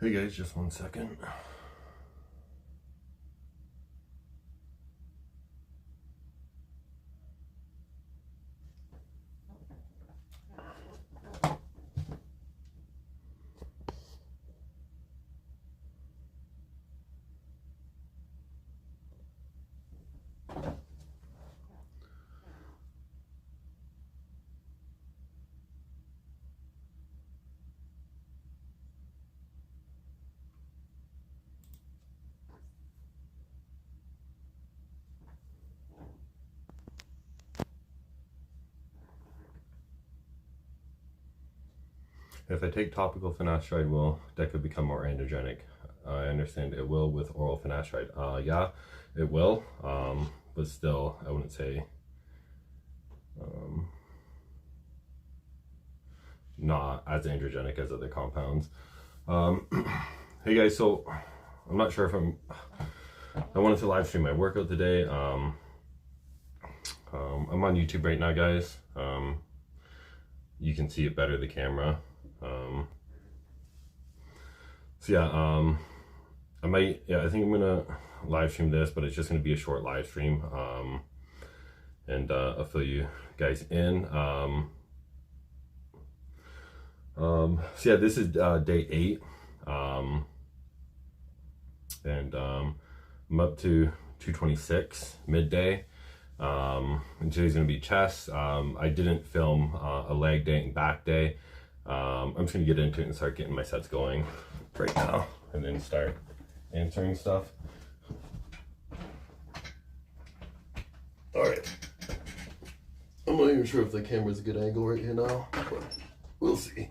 Hey guys, just 1 second. If I take topical finasteride, will DECA become more androgenic? I understand it will with oral finasteride. Yeah, it will, but still, I wouldn't say not as androgenic as other compounds. Hey guys, so I'm not sure if I wanted to live stream my workout today. I'm on YouTube right now, guys. You can see it better, the camera. So yeah, I think I'm gonna live stream this, but it's just gonna be a short live stream, and I'll fill you guys in. So yeah, this is day 8, and I'm up to 226 midday, and today's gonna be chest. I didn't film a leg day and back day. I'm just gonna get into it and start getting my sets going right now, and then start answering stuff. All right. I'm not even sure if the camera's a good angle right here now, but we'll see.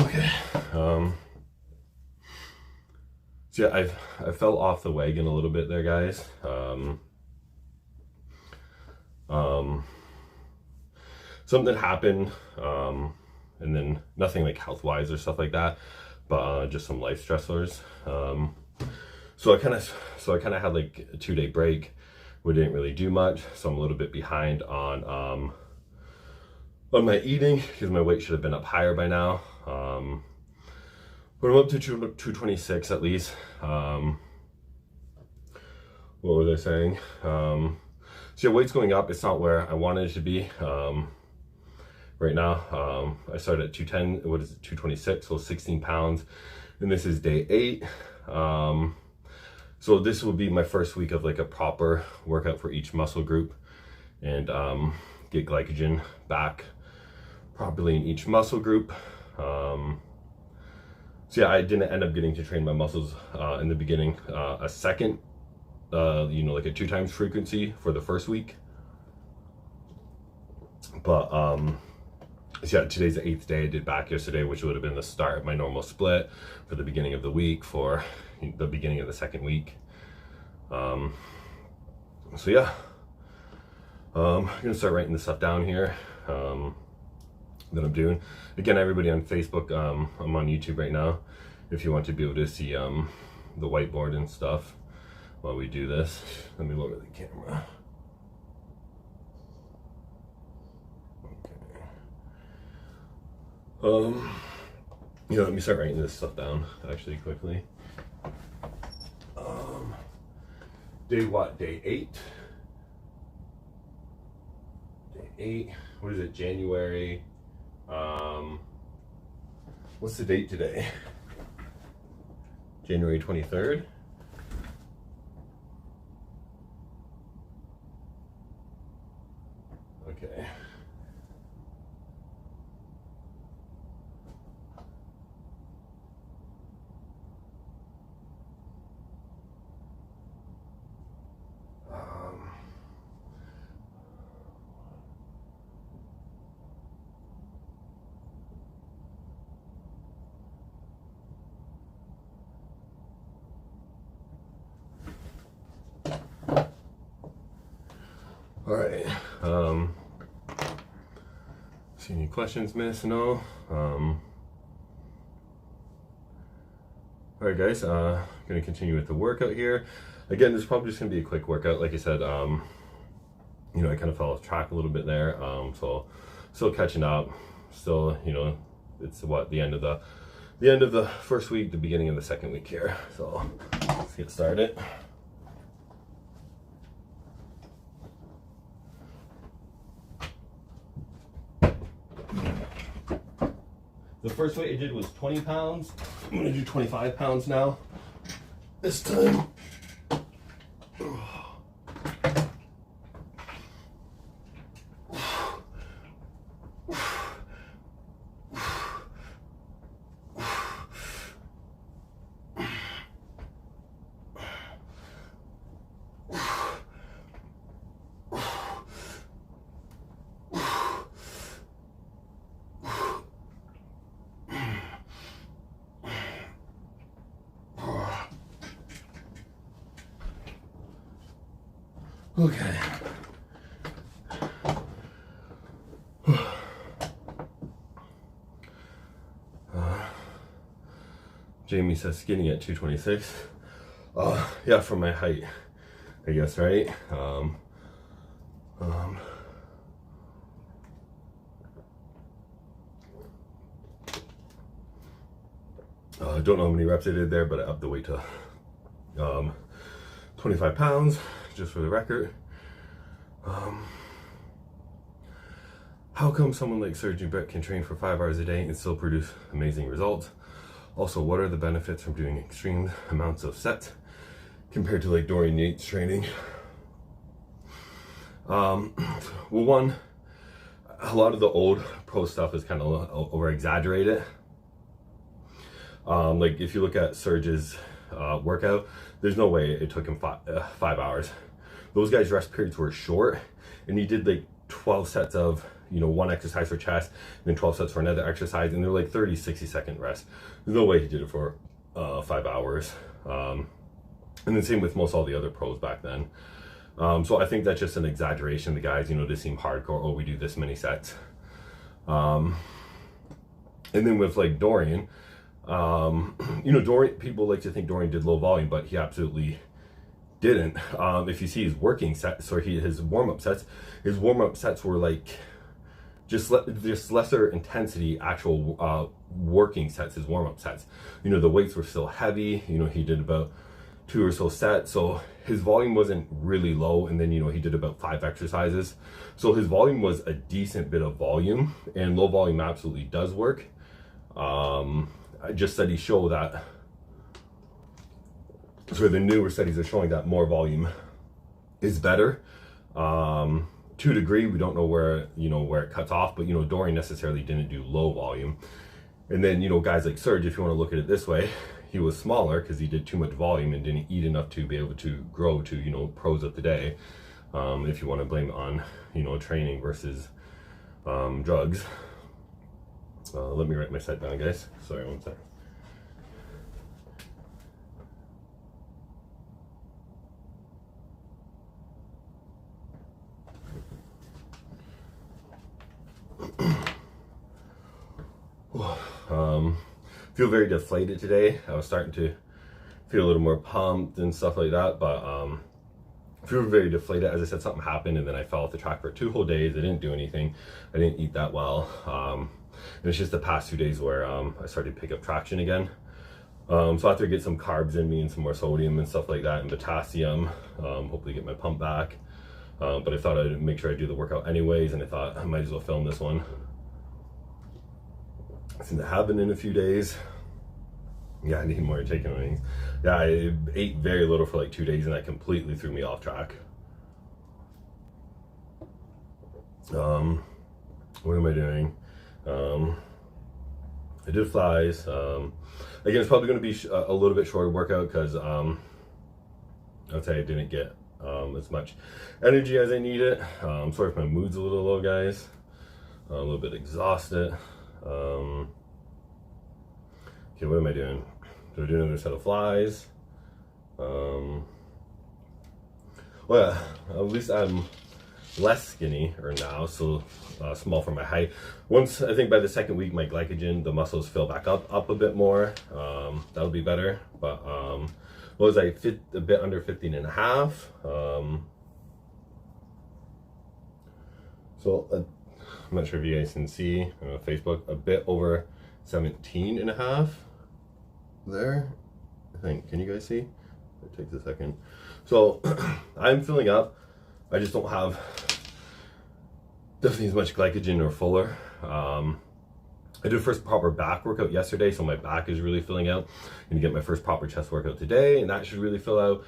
Okay. So yeah, I fell off the wagon a little bit there, guys. Something happened, and then nothing like health-wise or stuff like that, but just some life stressors. So I kind of had like a 2-day break. We didn't really do much, so I'm a little bit behind on my eating because my weight should have been up higher by now. But I'm up to 226 at least. What was I saying? So yeah, weight's going up. It's not where I wanted it to be. Right now, I started at 210. What is it? 226, so 16 pounds. And this is day 8. So this will be my first week of like a proper workout for each muscle group, and get glycogen back properly in each muscle group. So yeah, I didn't end up getting to train my muscles in the beginning a second, like a 2 times frequency for the first week. But so yeah, today's the 8th day. I did back yesterday, which would have been the start of my normal split for the beginning of the week, for the beginning of the second week. So yeah, I'm gonna start writing this stuff down here that I'm doing. Again, everybody on Facebook, I'm on YouTube right now, if you want to be able to see the whiteboard and stuff while we do this. Let me lower the camera. Let me start writing this stuff down actually quickly. Day what? Day 8. Day 8. What is it? January. What's the date today? January 23rd. Okay. All right. See any questions, miss? No. All right, guys. Gonna continue with the workout here. Again, this is probably just gonna be a quick workout. Like I said, you know, I kind of fell off track a little bit there. So still catching up. Still, you know, it's what, the end of the first week, the beginning of the second week here. So let's get started. The first weight I did was 20 pounds. I'm gonna do 25 pounds now. This time. Okay. Jamie says skinny at 226. Yeah, for my height, I guess, right? Don't know how many reps I did there, but I upped the weight to 25 pounds, just for the record. How come someone like Serge and Brett can train for 5 hours a day and still produce amazing results? Also, what are the benefits from doing extreme amounts of sets compared to like Dorian Yates training? Well, one, a lot of the old pro stuff is kind of over exaggerated. Like if you look at Serge's workout, there's no way it took him 5 hours. Those guys' rest periods were short, and he did like 12 sets of, you know, one exercise for chest, and then 12 sets for another exercise, and they're like 30, 60-second rest. There's no way he did it for 5 hours. And then same with most all the other pros back then. So I think that's just an exaggeration. The guys, you know, they seem hardcore. Oh, we do this many sets. And then with like Dorian, you know, Dorian, people like to think Dorian did low volume, but he absolutely didn't. If you see his working sets or his warm-up sets were like just lesser intensity actual working sets, his warm-up sets. You know, the weights were still heavy. You know, he did about 2 or so sets, so his volume wasn't really low. And then, you know, he did about 5 exercises, so his volume was a decent bit of volume, and low volume absolutely does work. Just studies show that, so the newer studies are showing that more volume is better. To a degree, we don't know where, you know, where it cuts off, but, you know, Dorian necessarily didn't do low volume. And then, you know, guys like Serge, if you want to look at it this way, he was smaller because he did too much volume and didn't eat enough to be able to grow to, you know, pros of the day. If you want to blame it on, you know, training versus drugs. Let me write my set down, guys. Sorry, one second. Feel very deflated today. I was starting to feel a little more pumped and stuff like that, but feel very deflated. As I said, something happened, and then I fell off the track for 2 whole days. I didn't do anything. I didn't eat that well. And it's just the past 2 days where I started to pick up traction again. So I have to get some carbs in me and some more sodium and stuff like that, and potassium. Hopefully get my pump back. But I thought I'd make sure I do the workout anyways, and I thought I might as well film this one. Since it happened in a few days. Yeah, I need more chicken wings. Yeah, I ate very little for like 2 days, and that completely threw me off track. What am I doing? I did flies. Again, it's probably going to be a little bit shorter workout because I'd say I didn't get as much energy as I needed. Sorry if my mood's a little low, guys. A little bit exhausted. Okay, what am I doing? Do I do another set of flies? Well, at least I'm less skinny or now, so small for my height. Once, I think by the second week, my glycogen, the muscles fill back up a bit more. That'll be better. But what was I, a bit under 15 and a half. So I'm not sure if you guys can see on Facebook, a bit over 17 and a half there. I think, can you guys see? It takes a second. So I'm filling up. I just don't have definitely as much glycogen or fuller. I did first proper back workout yesterday, so my back is really filling out. I'm gonna get my first proper chest workout today, and that should really fill out.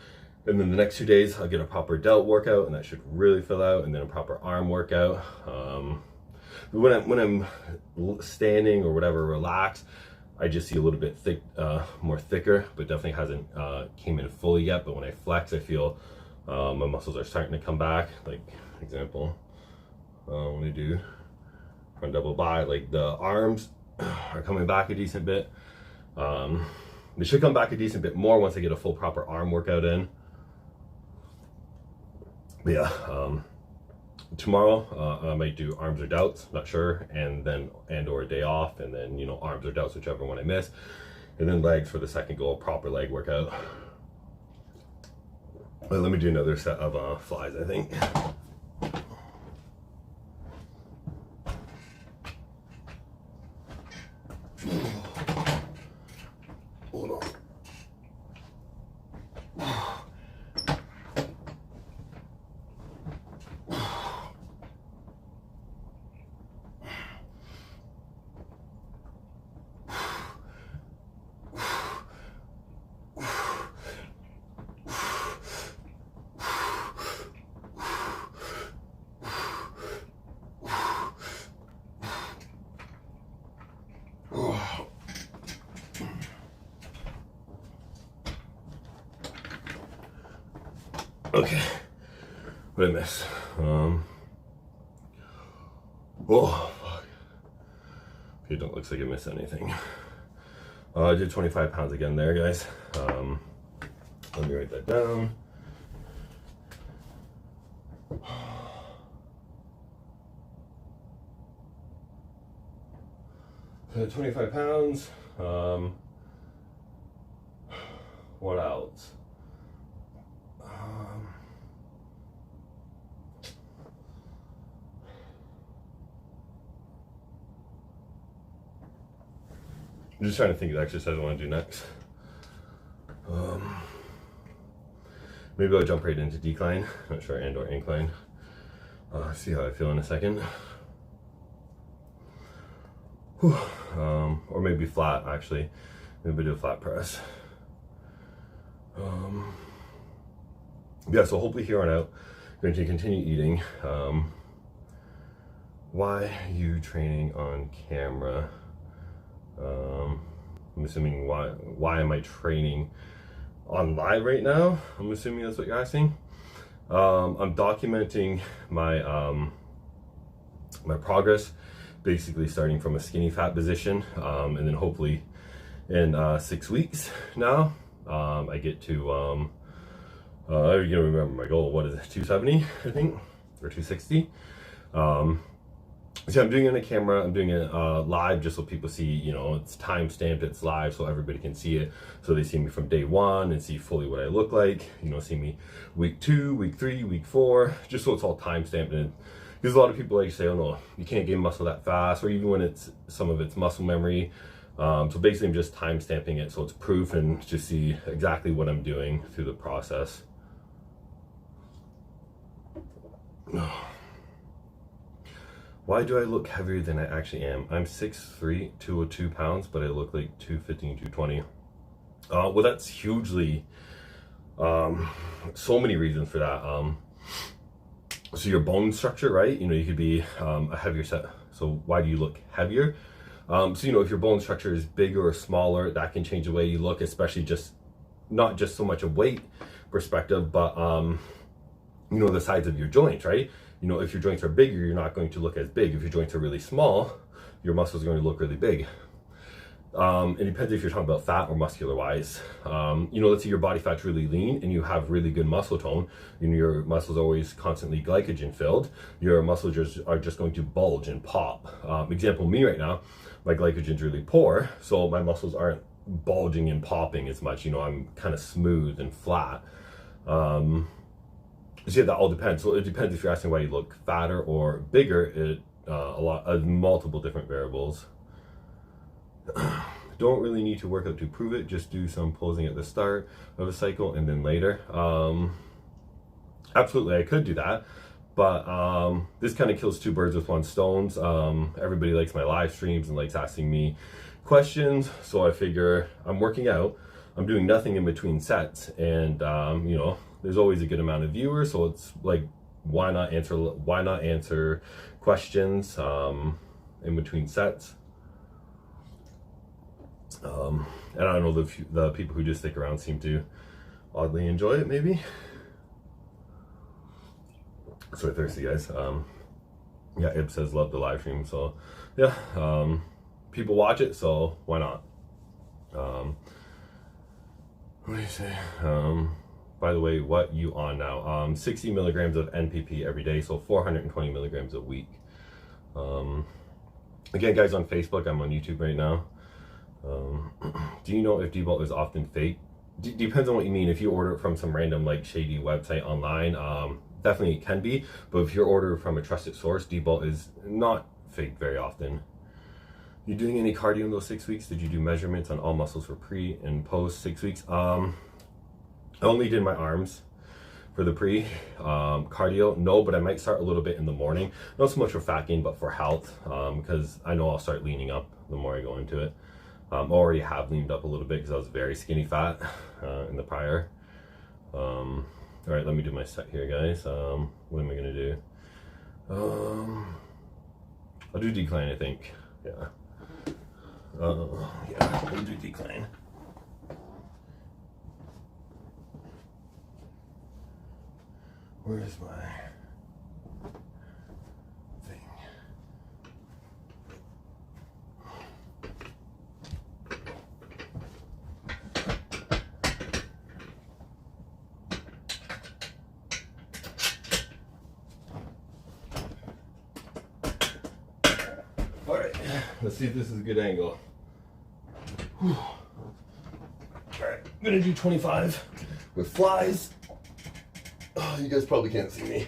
And then the next 2 days, I'll get a proper delt workout, and that should really fill out, and then a proper arm workout. When I'm standing or whatever, relaxed, I just see a little bit thick, more thicker, but definitely hasn't came in fully yet. But when I flex, I feel my muscles are starting to come back. Like example, when I do front double bi, like the arms are coming back a decent bit. They should come back a decent bit more once I get a full proper arm workout in. But yeah, tomorrow I might do arms or delts, not sure, and or a day off, and then, you know, arms or delts, whichever one I miss, and then legs for the second goal, proper leg workout. Well, let me do another set of flies, I think. Hold on. Okay, what did I miss? Oh, fuck. Okay, don't look like I missed anything. I did 25 pounds again there, guys. Let me write that down. So 25 pounds. What else? I'm just trying to think of the exercise I want to do next. Maybe I'll jump right into decline, not sure, and or incline. See how I feel in a second. Whew. Or maybe flat, actually. Maybe do a flat press. Yeah, so hopefully here on out, I'm going to continue eating. Why are you training on camera? I'm assuming why am I training on live right now? I'm assuming that's what you're asking. I'm documenting my my progress, basically starting from a skinny fat position, and then hopefully in 6 weeks now I get to I don't remember my goal. What is it? 270, I think, or 260. So I'm doing it on a camera, I'm doing it live just so people see, you know, it's time stamped, it's live so everybody can see it. So they see me from day 1 and see fully what I look like, you know, see me week 2, week 3, week 4, just so it's all time stamped. And because a lot of people like say, oh no, you can't gain muscle that fast, or even when it's some of it's muscle memory. So basically I'm just time stamping it so it's proof and to see exactly what I'm doing through the process. Why do I look heavier than I actually am? I'm 6'3", 202 pounds, but I look like 215, 220. Well, that's hugely, so many reasons for that. So your bone structure, right? You know, you could be a heavier set. So why do you look heavier? So, you know, if your bone structure is bigger or smaller, that can change the way you look, especially just, not just so much a weight perspective, but, you know, the size of your joints, right? You know, if your joints are bigger, you're not going to look as big. If your joints are really small, your muscles are going to look really big. It depends if you're talking about fat or muscular wise. You know, let's say your body fat's really lean and you have really good muscle tone, and your muscles are always constantly glycogen filled, your muscles are just going to bulge and pop. Example, me right now, my glycogen's really poor, so my muscles aren't bulging and popping as much. You know, I'm kind of smooth and flat. So yeah, that all depends. So it depends if you're asking why you look fatter or bigger. It multiple different variables. Don't really need to work out to prove it. Just do some posing at the start of a cycle and then later. Absolutely, I could do that, but this kind of kills two birds with one stone. Everybody likes my live streams and likes asking me questions, so I figure I'm working out, I'm doing nothing in between sets, and you know, there's always a good amount of viewers, so it's like, why not answer questions in between sets. And I don't know, the people who just stick around seem to oddly enjoy it, maybe. So thirsty, guys. Yeah, Ib says love the live stream, so yeah, people watch it, so why not? What do you say? By the way, what you on now? 60 milligrams of NPP every day, so 420 milligrams a week. Again, guys, on Facebook, I'm on YouTube right now. Do you know if debult is often fake? Depends on what you mean. If you order it from some random like shady website online, definitely it can be, but if you order from a trusted source, debult is not fake very often. You doing any cardio in those 6 weeks? Did you do measurements on all muscles for pre and post 6 weeks? I only did my arms for the pre. Cardio, no, but I might start a little bit in the morning, not so much for fat gain but for health, because I know I'll start leaning up the more I go into it. Already have leaned up a little bit because I was very skinny fat in the prior. All right, let me do my set here, guys. What am I gonna do? I'll do decline, I think. Yeah. Yeah, I'll do decline. Where's my thing? All right, let's see if this is a good angle. Whew. All right, I'm gonna do 25 with flies. Oh, you guys probably can't see me.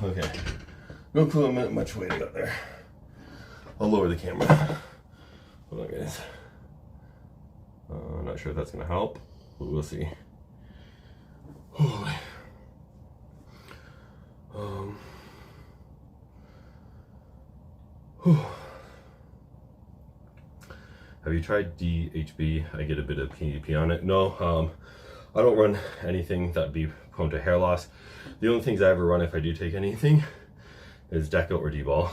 Okay. No clue how much weight I got there. I'll lower the camera. Hold on, guys. I'm not sure if that's gonna help, but we'll see. Holy. Have you tried DHB? I get a bit of PDP on it. No, I don't run anything that'd be prone to hair loss. The only things I ever run if I do take anything is Deca or D-ball,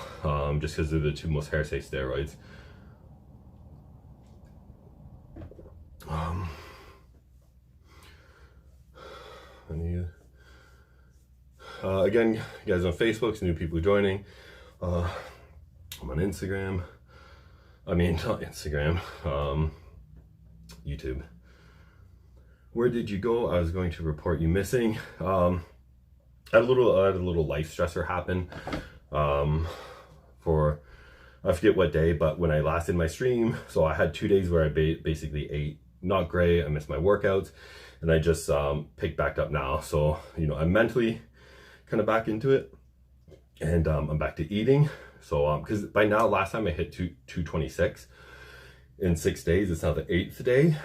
just because they're the two most hair-safe steroids. Again, you guys on Facebook, new people joining. I'm on Instagram. I mean, not Instagram, YouTube. Where did you go? I was going to report you missing. I had a little life stressor happen for, I forget what day, but when I last did my stream, so I had 2 days where I basically ate not great. I missed my workouts, and I just picked back up now. So, you know, I'm mentally kind of back into it, and I'm back to eating. So, because by now, last time I hit 226 in 6 days. It's now the 8th day.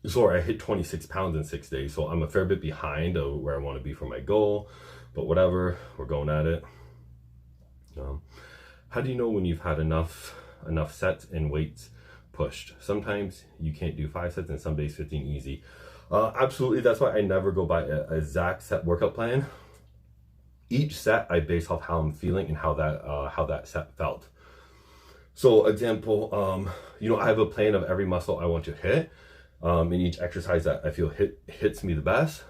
So I hit 26 pounds in 6 days. So I'm a fair bit behind of where I want to be for my goal, but whatever, we're going at it. How do you know when you've had enough sets and weights pushed? Sometimes you can't do 5 sets and some days 15 easy. Absolutely. That's why I never go by a exact set workout plan. Each set I base off how I'm feeling and how that set felt. So example, you know, I have a plan of every muscle I want to hit, in each exercise that I feel hits me the best.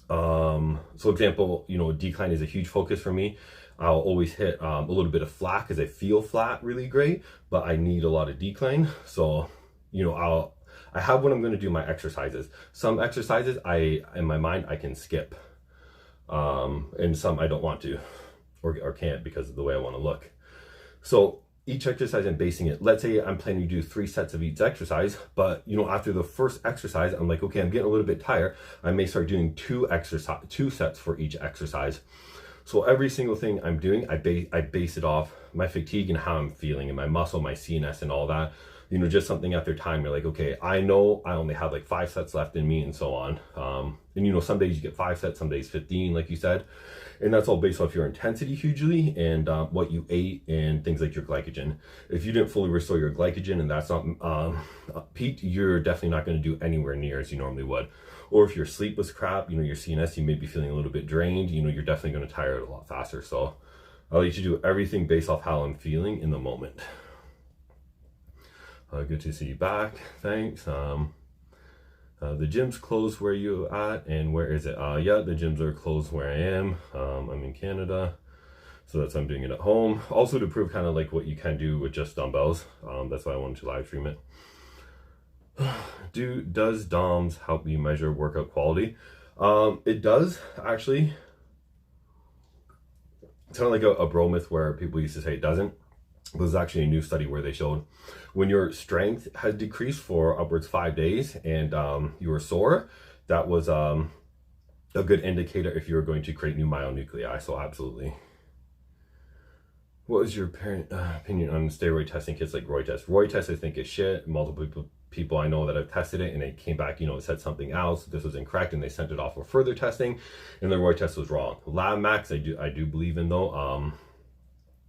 So example, you know, decline is a huge focus for me. I'll always hit a little bit of flat because I feel flat really great, but I need a lot of decline. So, you know, I have when I'm going to do my exercises. Some exercises in my mind I can skip, and some I don't want to or can't because of the way I want to look. So each exercise I'm basing it, let's say I'm planning to do 3 sets of each exercise, but you know, after the first exercise, I'm like, okay, I'm getting a little bit tired. I may start doing 2 sets for each exercise. So every single thing I'm doing, I base it off my fatigue and how I'm feeling and my muscle, my CNS and all that. You know, just something after time, you're like, okay, I know I only have like 5 sets left in me and so on. And you know, some days you get 5 sets, some days 15, like you said. And that's all based off your intensity hugely and what you ate and things like your glycogen. If you didn't fully restore your glycogen and that's not peaked, you're definitely not going to do anywhere near as you normally would. Or if your sleep was crap, you know, your CNS, you may be feeling a little bit drained, you know, you're definitely going to tire out a lot faster. So I'll let you do everything based off how I'm feeling in the moment. Good to see you back. Thanks. The gym's closed where you at, and where is it? Yeah, the gyms are closed where I am. I'm in Canada, so that's why I'm doing it at home. Also to prove kind of like what you can do with just dumbbells. That's why I wanted to live stream it. Does DOMS help you measure workout quality? It does, actually. It's kind of like a bro myth where people used to say it doesn't. There's actually a new study where they showed when your strength had decreased for upwards 5 days and you were sore, that was a good indicator if you were going to create new myonuclei. So absolutely. What was your opinion on steroid testing kits like Roy test? Roy test I think is shit. Multiple people I know that have tested it and they came back, you know, it said something else. This was incorrect and they sent it off for further testing and the Roy test was wrong. Lab Max I do believe in though.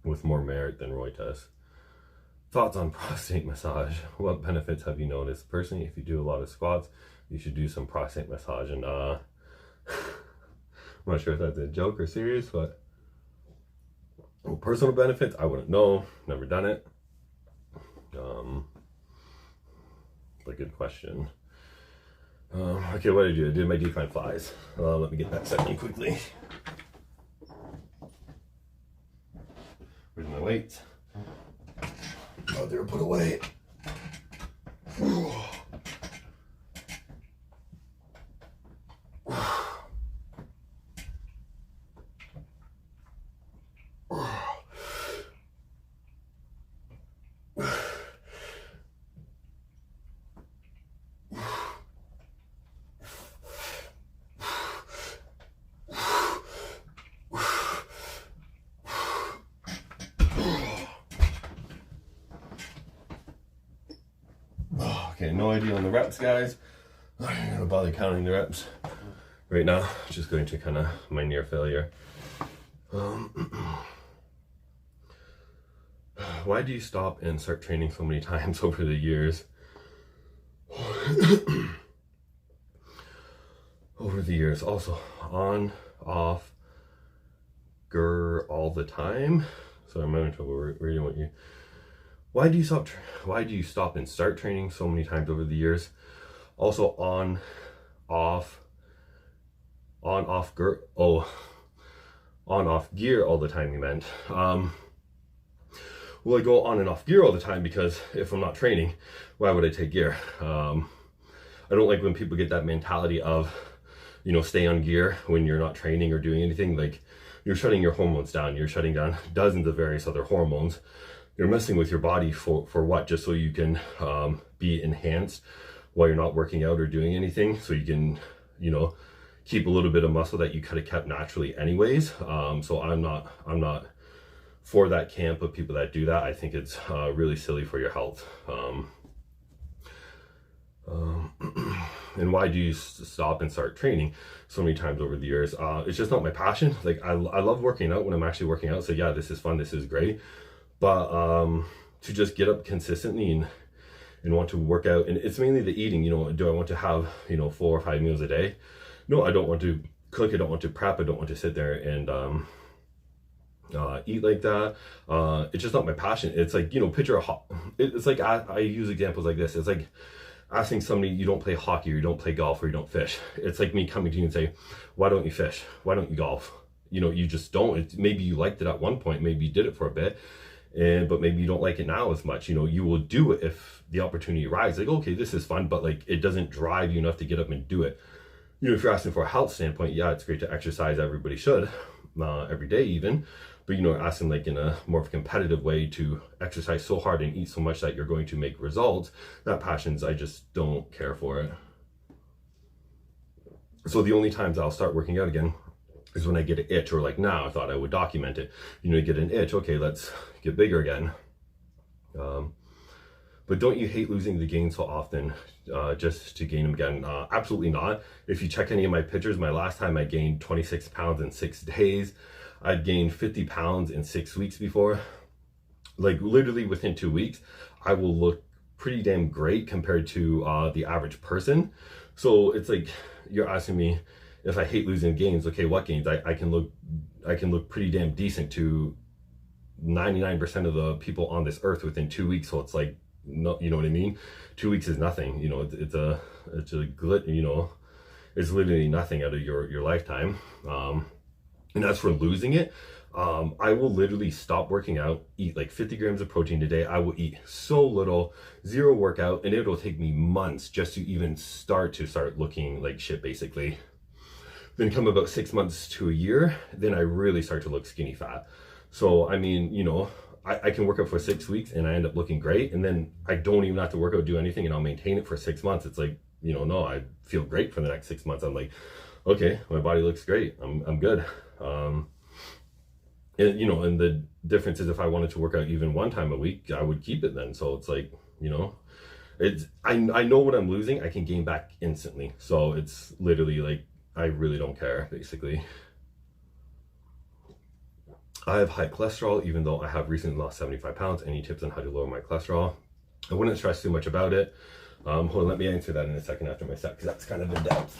With more merit than Roy test. Thoughts on prostate massage? What benefits have you noticed? Personally, if you do a lot of squats, you should do some prostate massage. And I'm not sure if that's a joke or serious, but personal benefits, I wouldn't know. Never done it. But good question. Okay, what did I do? I did my decline flies. Let me get that set in quickly. Where's my weights? Oh, they're put away. Okay, no idea on the reps, guys. I'm not gonna bother counting the reps right now. Just going to kind of my near failure. Why do you stop and start training so many times over the years? Over the years, also on, off, all the time. So I'm having trouble reading what you. Why do you stop and start training so many times over the years? Also on, off gear all the time, you meant. Well, I go on and off gear all the time because if I'm not training, why would I take gear? I don't like when people get that mentality of, you know, stay on gear when you're not training or doing anything. Like, you're shutting your hormones down. You're shutting down dozens of various other hormones. You're messing with your body for what? Just so you can be enhanced while you're not working out or doing anything. So you can, you know, keep a little bit of muscle that you could have kept naturally anyways. So I'm not for that camp of people that do that. I think it's really silly for your health. And why do you stop and start training so many times over the years? It's just not my passion. Like I love working out when I'm actually working out. So yeah, this is fun. This is great. But to just get up consistently and want to work out, and it's mainly the eating, you know, do I want to have, you know, 4 or 5 meals a day? No, I don't want to cook, I don't want to prep, I don't want to sit there and eat like that. It's just not my passion. It's like, you know, picture it's like, I use examples like this. It's like asking somebody, you don't play hockey, or you don't play golf, or you don't fish. It's like me coming to you and say, why don't you fish? Why don't you golf? You know, you just don't. Maybe you liked it at one point, maybe you did it for a bit, but maybe you don't like it now as much. You know, you will do it if the opportunity arises. Like, okay, this is fun, but like, it doesn't drive you enough to get up and do it. You know, if you're asking for a health standpoint, yeah, it's great to exercise. Everybody should, every day even. But, you know, asking like in a more of a competitive way to exercise so hard and eat so much that you're going to make results, that passions, I just don't care for it. So the only times I'll start working out again is when I get an itch, or like now I thought I would document it. You know, you get an itch, okay, let's get bigger again. But don't you hate losing the gain so often just to gain them again? Absolutely not. If you check any of my pictures, my last time I gained 26 pounds in 6 days. I'd gained 50 pounds in 6 weeks before. Like literally within 2 weeks, I will look pretty damn great compared to the average person. So it's like, you're asking me if I hate losing gains. Okay, what gains? I can look pretty damn decent to 99% of the people on this earth within 2 weeks. So it's like, no, you know what I mean? 2 weeks is nothing. You know, it's a glit. You know, it's literally nothing out of your lifetime. And as for losing it, I will literally stop working out, eat like 50 grams of protein a day. I will eat so little, zero workout, and it'll take me months just to even start looking like shit, basically. Then come about 6 months to a year, then I really start to look skinny fat. So, I mean, you know, I can work out for 6 weeks and I end up looking great. And then I don't even have to work out, do anything, and I'll maintain it for 6 months. It's like, you know, no, I feel great for the next 6 months. I'm like, okay, my body looks great. I'm good. And, you know, and the difference is if I wanted to work out even 1 time a week, I would keep it then. So it's like, you know, I know what I'm losing, I can gain back instantly. So it's literally like, I really don't care, basically. I have high cholesterol, even though I have recently lost 75 pounds. Any tips on how to lower my cholesterol? I wouldn't stress too much about it. Hold on, let me answer that in a second after my set, because that's kind of in depth.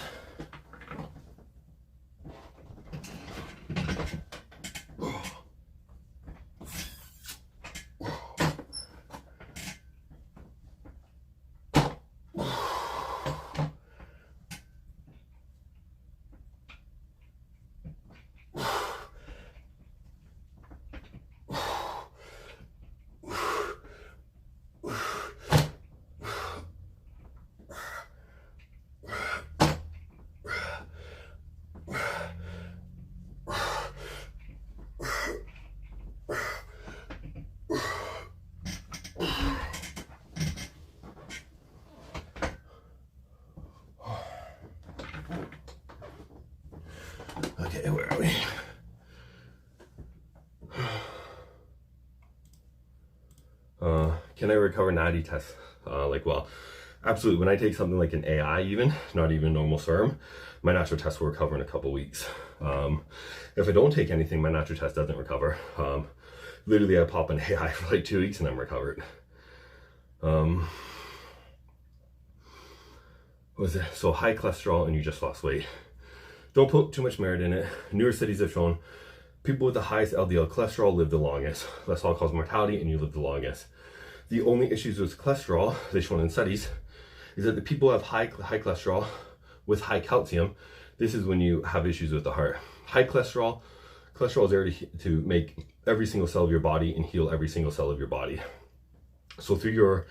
Okay, where are we? Can I recover natty tests? Well, absolutely. When I take something like an AI, even not even normal serum, my natural test will recover in a couple weeks. If I don't take anything, my natural test doesn't recover. Literally, I pop an AI for like 2 weeks and I'm recovered. What was it? So high cholesterol and you just lost weight. Don't put too much merit in it. Newer studies have shown people with the highest LDL cholesterol live the longest. Less all-cause mortality, and you live the longest. The only issues with cholesterol, they've shown in studies, is that the people who have high cholesterol with high calcium, this is when you have issues with the heart. High cholesterol is there to make every single cell of your body and heal every single cell of your body. So through your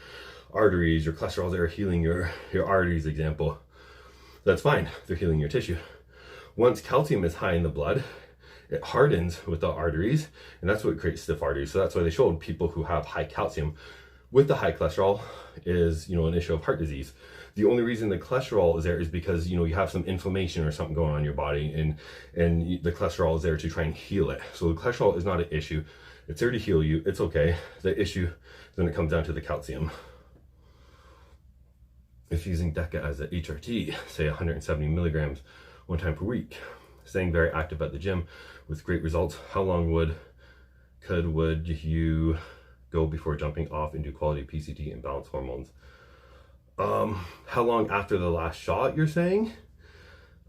arteries, your cholesterol is there healing your arteries, example. That's fine, they're healing your tissue. Once calcium is high in the blood, it hardens with the arteries, and that's what creates stiff arteries. So that's why they showed people who have high calcium with the high cholesterol is, you know, an issue of heart disease. The only reason the cholesterol is there is because, you know, you have some inflammation or something going on in your body, and the cholesterol is there to try and heal it. So the cholesterol is not an issue. It's there to heal you. It's okay. The issue then it comes down to the calcium. If using DECA as a HRT, say 170 milligrams 1 time per week, staying very active at the gym with great results, how long would you go before jumping off into quality PCT and balance hormones? How long after the last shot you're saying?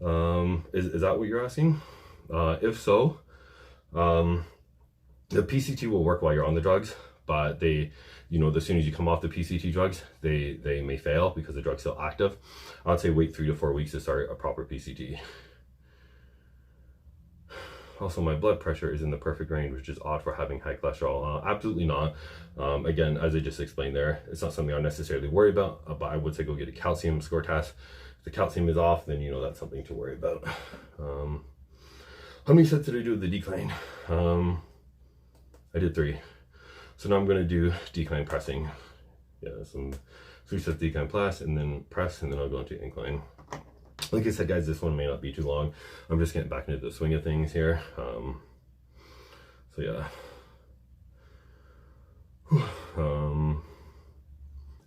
Is that what you're asking? If so, the PCT will work while you're on the drugs, but they, you know, as soon as you come off the PCT drugs, they may fail because the drug's still active. I'd say wait 3 to 4 weeks to start a proper PCT. Also, my blood pressure is in the perfect range, which is odd for having high cholesterol. Absolutely not. Again, as I just explained there, it's not something I necessarily worry about, but I would say go get a calcium score test. If the calcium is off, then you know that's something to worry about. How many sets did I do with the decline? I did 3. So now I'm going to do decline pressing. Yeah, some 3 sets decline press, and then press, and then I'll go into incline. Like I said, guys, this one may not be too long. I'm just getting back into the swing of things here. So yeah.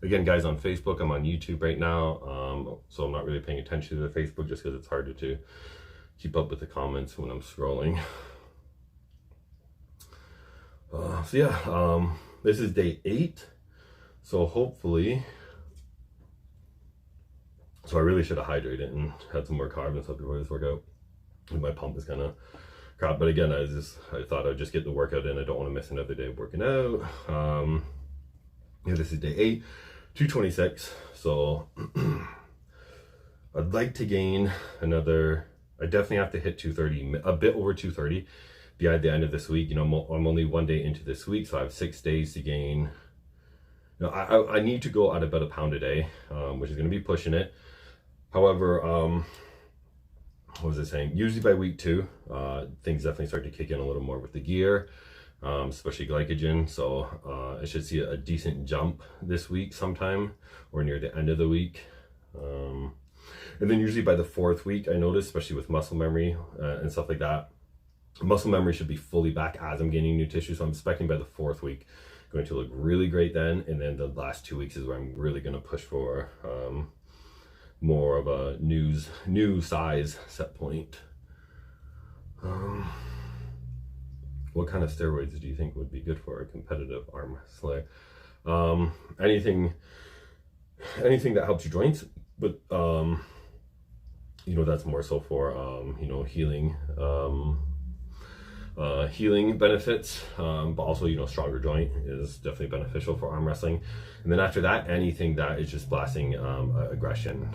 Again, guys, on Facebook, I'm on YouTube right now. So I'm not really paying attention to the Facebook just because it's harder to keep up with the comments when I'm scrolling. So yeah, this is day 8. So hopefully, so I really should have hydrated and had some more carbs and stuff before this workout. And my pump is kind of crap. But again, I thought I'd just get the workout in. I don't want to miss another day of working out. Yeah, this is day 8, 226. So I'd like to gain another, I definitely have to hit 230, a bit over 230 by the end of this week. You know, I'm only 1 day into this week, so I have 6 days to gain. You know, I need to go at about a pound a day, which is going to be pushing it. However, what was I saying? Usually by week 2, things definitely start to kick in a little more with the gear, especially glycogen. So I should see a decent jump this week sometime or near the end of the week. And then usually by the 4th week, I notice, especially with muscle memory and stuff like that, muscle memory should be fully back as I'm gaining new tissue. So I'm expecting by the 4th week, going to look really great then. And then the last 2 weeks is where I'm really going to push for more of a new size set point. What kind of steroids do you think would be good for a competitive arm wrestler? Anything that helps your joints, but you know, that's more so for you know, healing benefits, but also, you know, stronger joint is definitely beneficial for arm wrestling. And then after that, anything that is just blasting aggression,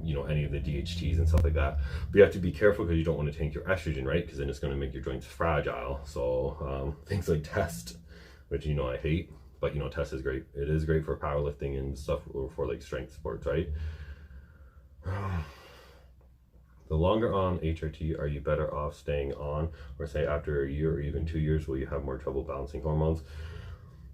you know, any of the DHTs and stuff like that. But you have to be careful because you don't want to tank your estrogen, right? Because then it's going to make your joints fragile. So things like test, which, you know, I hate, but you know, test is great. It is great for powerlifting and stuff, or for like strength sports, right? The longer on HRT are you better off staying on, or say after a year or even 2 years will you have more trouble balancing hormones?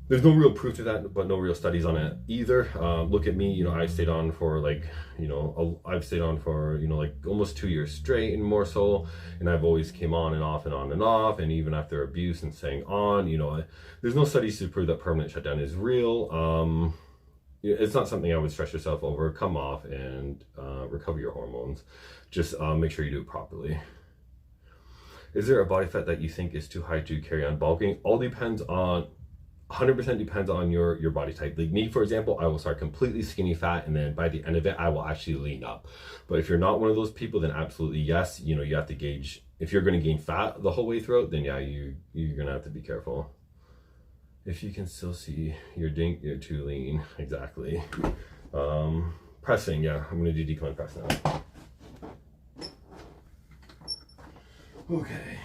There's no real proof to that, but no real studies on it either. Look at me, you know, I stayed on for like, you know, I've stayed on for, you know, like almost 2 years straight and more so, and I've always came on and off and on and off, and even after abuse and staying on, you know, there's no studies to prove that permanent shutdown is real. It's not something I would stress yourself over. Come off and recover your hormones. Just make sure you do it properly. Is there a body fat that you think is too high to carry on bulking? All depends on, 100% depends on your body type. Like me, for example, I will start completely skinny fat, and then by the end of it, I will actually lean up. But if you're not one of those people, then absolutely yes. You know, you have to gauge. If you're going to gain fat the whole way through, then yeah, you're going to have to be careful. If you can still see your dink, you're too lean. Exactly. Pressing, yeah, I'm going to do decline press now. Okay.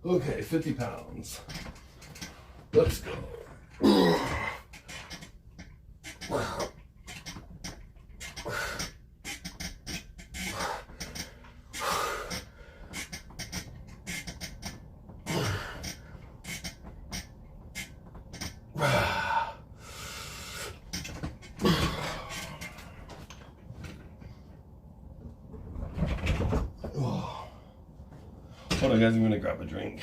Okay, 50 pounds. Let's go. Hold on guys, I'm gonna grab a drink.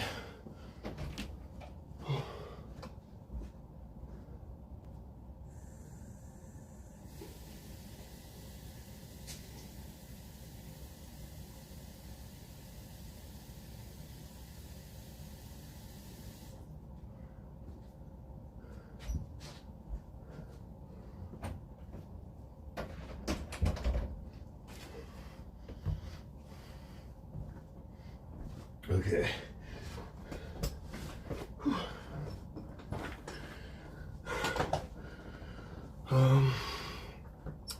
Okay.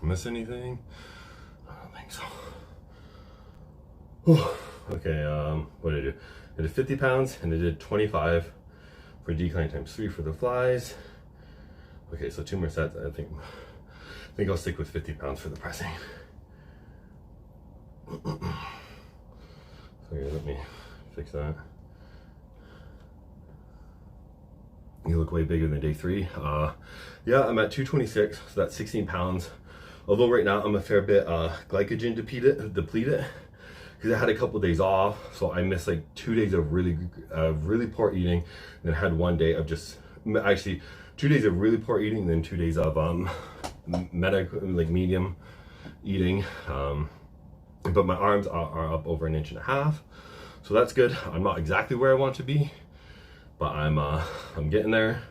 Miss anything? I don't think so. Okay, what did I do? I did 50 pounds and I did 25 for decline times 3 for the flies. Okay, so 2 more sets. I think I'll stick with 50 pounds for the pressing. So here, let me fix that. You look way bigger than day 3. Yeah, I'm at 226, so that's 16 pounds. Although right now I'm a fair bit glycogen depleted because I had a couple days off, so I missed like 2 days of really poor eating, and then had 1 day of just actually 2 days of really poor eating, and then 2 days of medium eating. But my arms are up over 1.5 inches, so that's good. I'm not exactly where I want to be, but I'm getting there.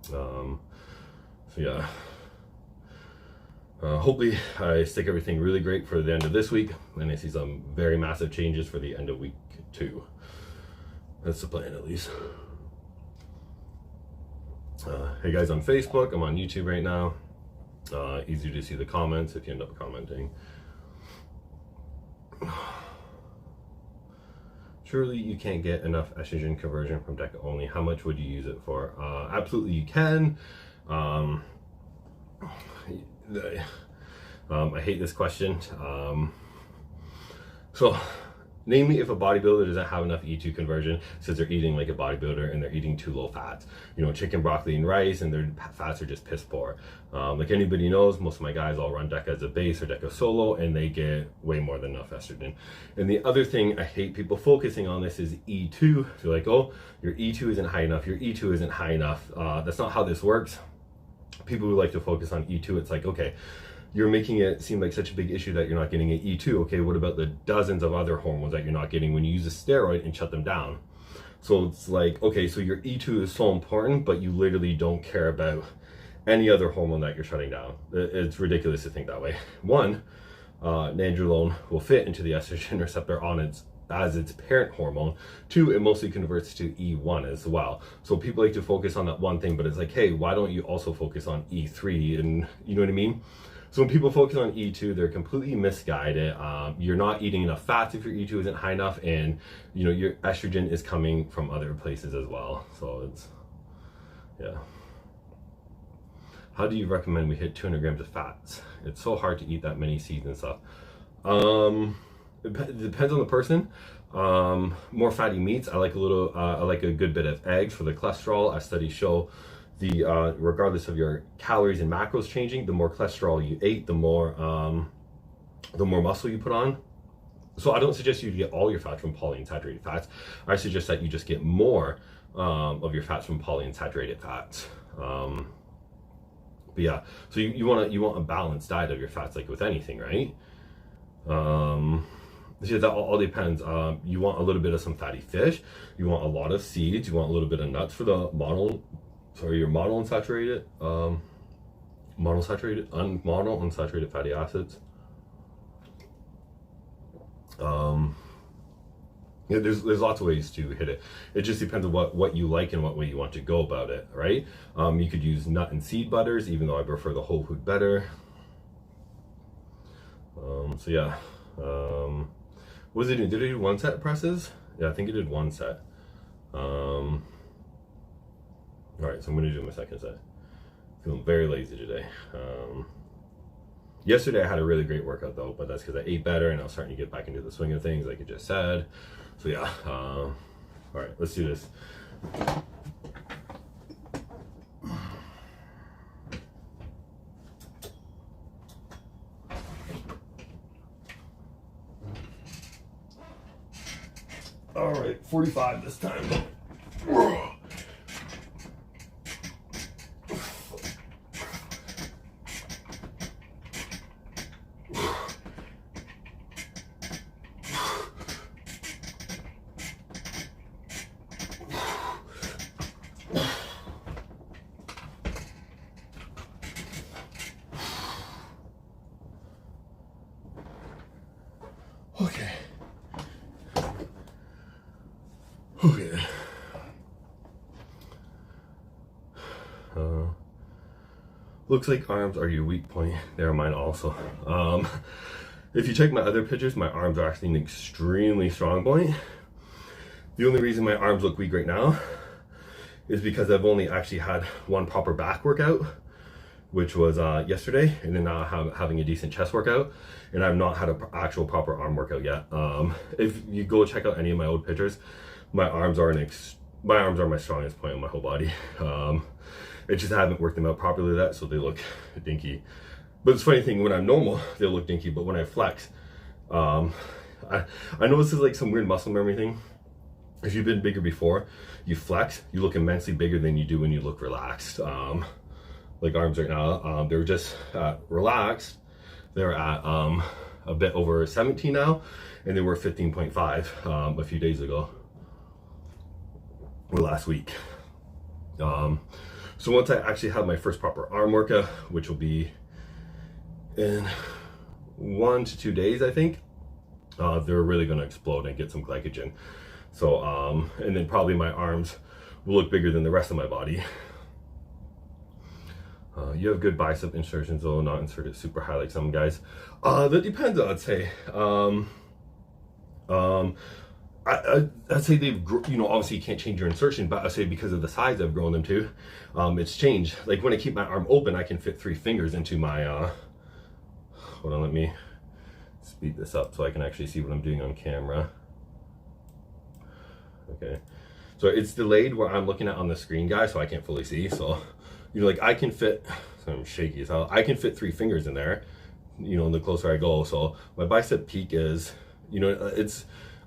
So yeah, hopefully I stick everything really great for the end of this week, and I see some very massive changes for the end of week 2. That's the plan, at least. Hey guys on Facebook, I'm on YouTube right now. Easy to see the comments if you end up commenting. Surely you can't get enough estrogen conversion from DECA only. How much would you use it for? Absolutely you can. I hate this question. So namely, if a bodybuilder doesn't have enough E2 conversion, since they're eating like a bodybuilder and they're eating too low fats, you know, chicken, broccoli, and rice, and their fats are just piss poor. Like anybody knows, most of my guys all run DECA as a base or DECA solo, and they get way more than enough estrogen. And the other thing I hate people focusing on this is E2. You're like, oh, your E2 isn't high enough. Your E2 isn't high enough. That's not how this works. People who like to focus on E2, it's like, okay, you're making it seem like such a big issue that you're not getting an E2. Okay, what about the dozens of other hormones that you're not getting when you use a steroid and shut them down? So it's like, okay, so your E2 is so important, but you literally don't care about any other hormone that you're shutting down. It's ridiculous to think that way. One, nandrolone will fit into the estrogen receptor as its parent hormone. 2, it mostly converts to E1 as well. So people like to focus on that one thing, but it's like, hey, why don't you also focus on E3? And you know what I mean? So when people focus on E2, they're completely misguided. You're not eating enough fats if your E2 isn't high enough, and you know your estrogen is coming from other places as well. So it's, yeah. How do you recommend we hit 200 grams of fats? It's so hard to eat that many seeds and stuff. It depends on the person. More fatty meats. I like a good bit of eggs for the cholesterol. As studies show, regardless of your calories and macros changing, the more cholesterol you ate, the more muscle you put on. So I don't suggest you to get all your fats from polyunsaturated fats. I suggest that you just get more of your fats from polyunsaturated fats. But yeah, so you want a balanced diet of your fats, like with anything, right? So that all depends. You want a little bit of some fatty fish. You want a lot of seeds. You want a little bit of nuts for the monounsaturated fatty acids. Yeah, there's lots of ways to hit it. It just depends on what you like and what way you want to go about it, right? You could use nut and seed butters, even though I prefer the whole food better. So yeah, what was it doing? Did it do 1 set presses? Yeah, I think it did 1 set. All right, so I'm gonna do my 2nd set. Feeling very lazy today. Yesterday I had a really great workout though, but that's because I ate better and I was starting to get back into the swing of things, like I just said. So yeah, all right, let's do this. All right, 45 this time. Okay. Okay. Looks like arms are your weak point. They're mine also. If you check my other pictures, my arms are actually an extremely strong point. The only reason my arms look weak right now is because I've only actually had one proper back workout, which was yesterday, and then now having a decent chest workout, and I've not had an actual proper arm workout yet. If you go check out any of my old pictures, my arms are my strongest point on my whole body. I just haven't worked them out properly yet, so they look dinky. But it's funny thing, when I'm normal, they'll look dinky, but when I flex, I know this is like some weird muscle memory thing. If you've been bigger before, you flex, you look immensely bigger than you do when you look relaxed. Like arms right now, they're just relaxed. They're at a bit over 17 now, and they were 15.5 a few days ago, or last week. So once I actually have my first proper arm workout, which will be in 1 to 2 days, I think, they're really going to explode and get some glycogen. So, and then probably my arms will look bigger than the rest of my body. You have good bicep insertions, though not inserted super high like some guys. That depends, I'd say. I'd say they've, obviously you can't change your insertion, but I'd say because of the size I've grown them to, it's changed. Like when I keep my arm open, I can fit 3 fingers into my, hold on, let me speed this up so I can actually see what I'm doing on camera. Okay, so it's delayed where I'm looking at on the screen, guys, so I can't fully see. So, like I can fit, so I'm shaky as hell, I can fit 3 fingers in there, the closer I go. So my bicep peak is,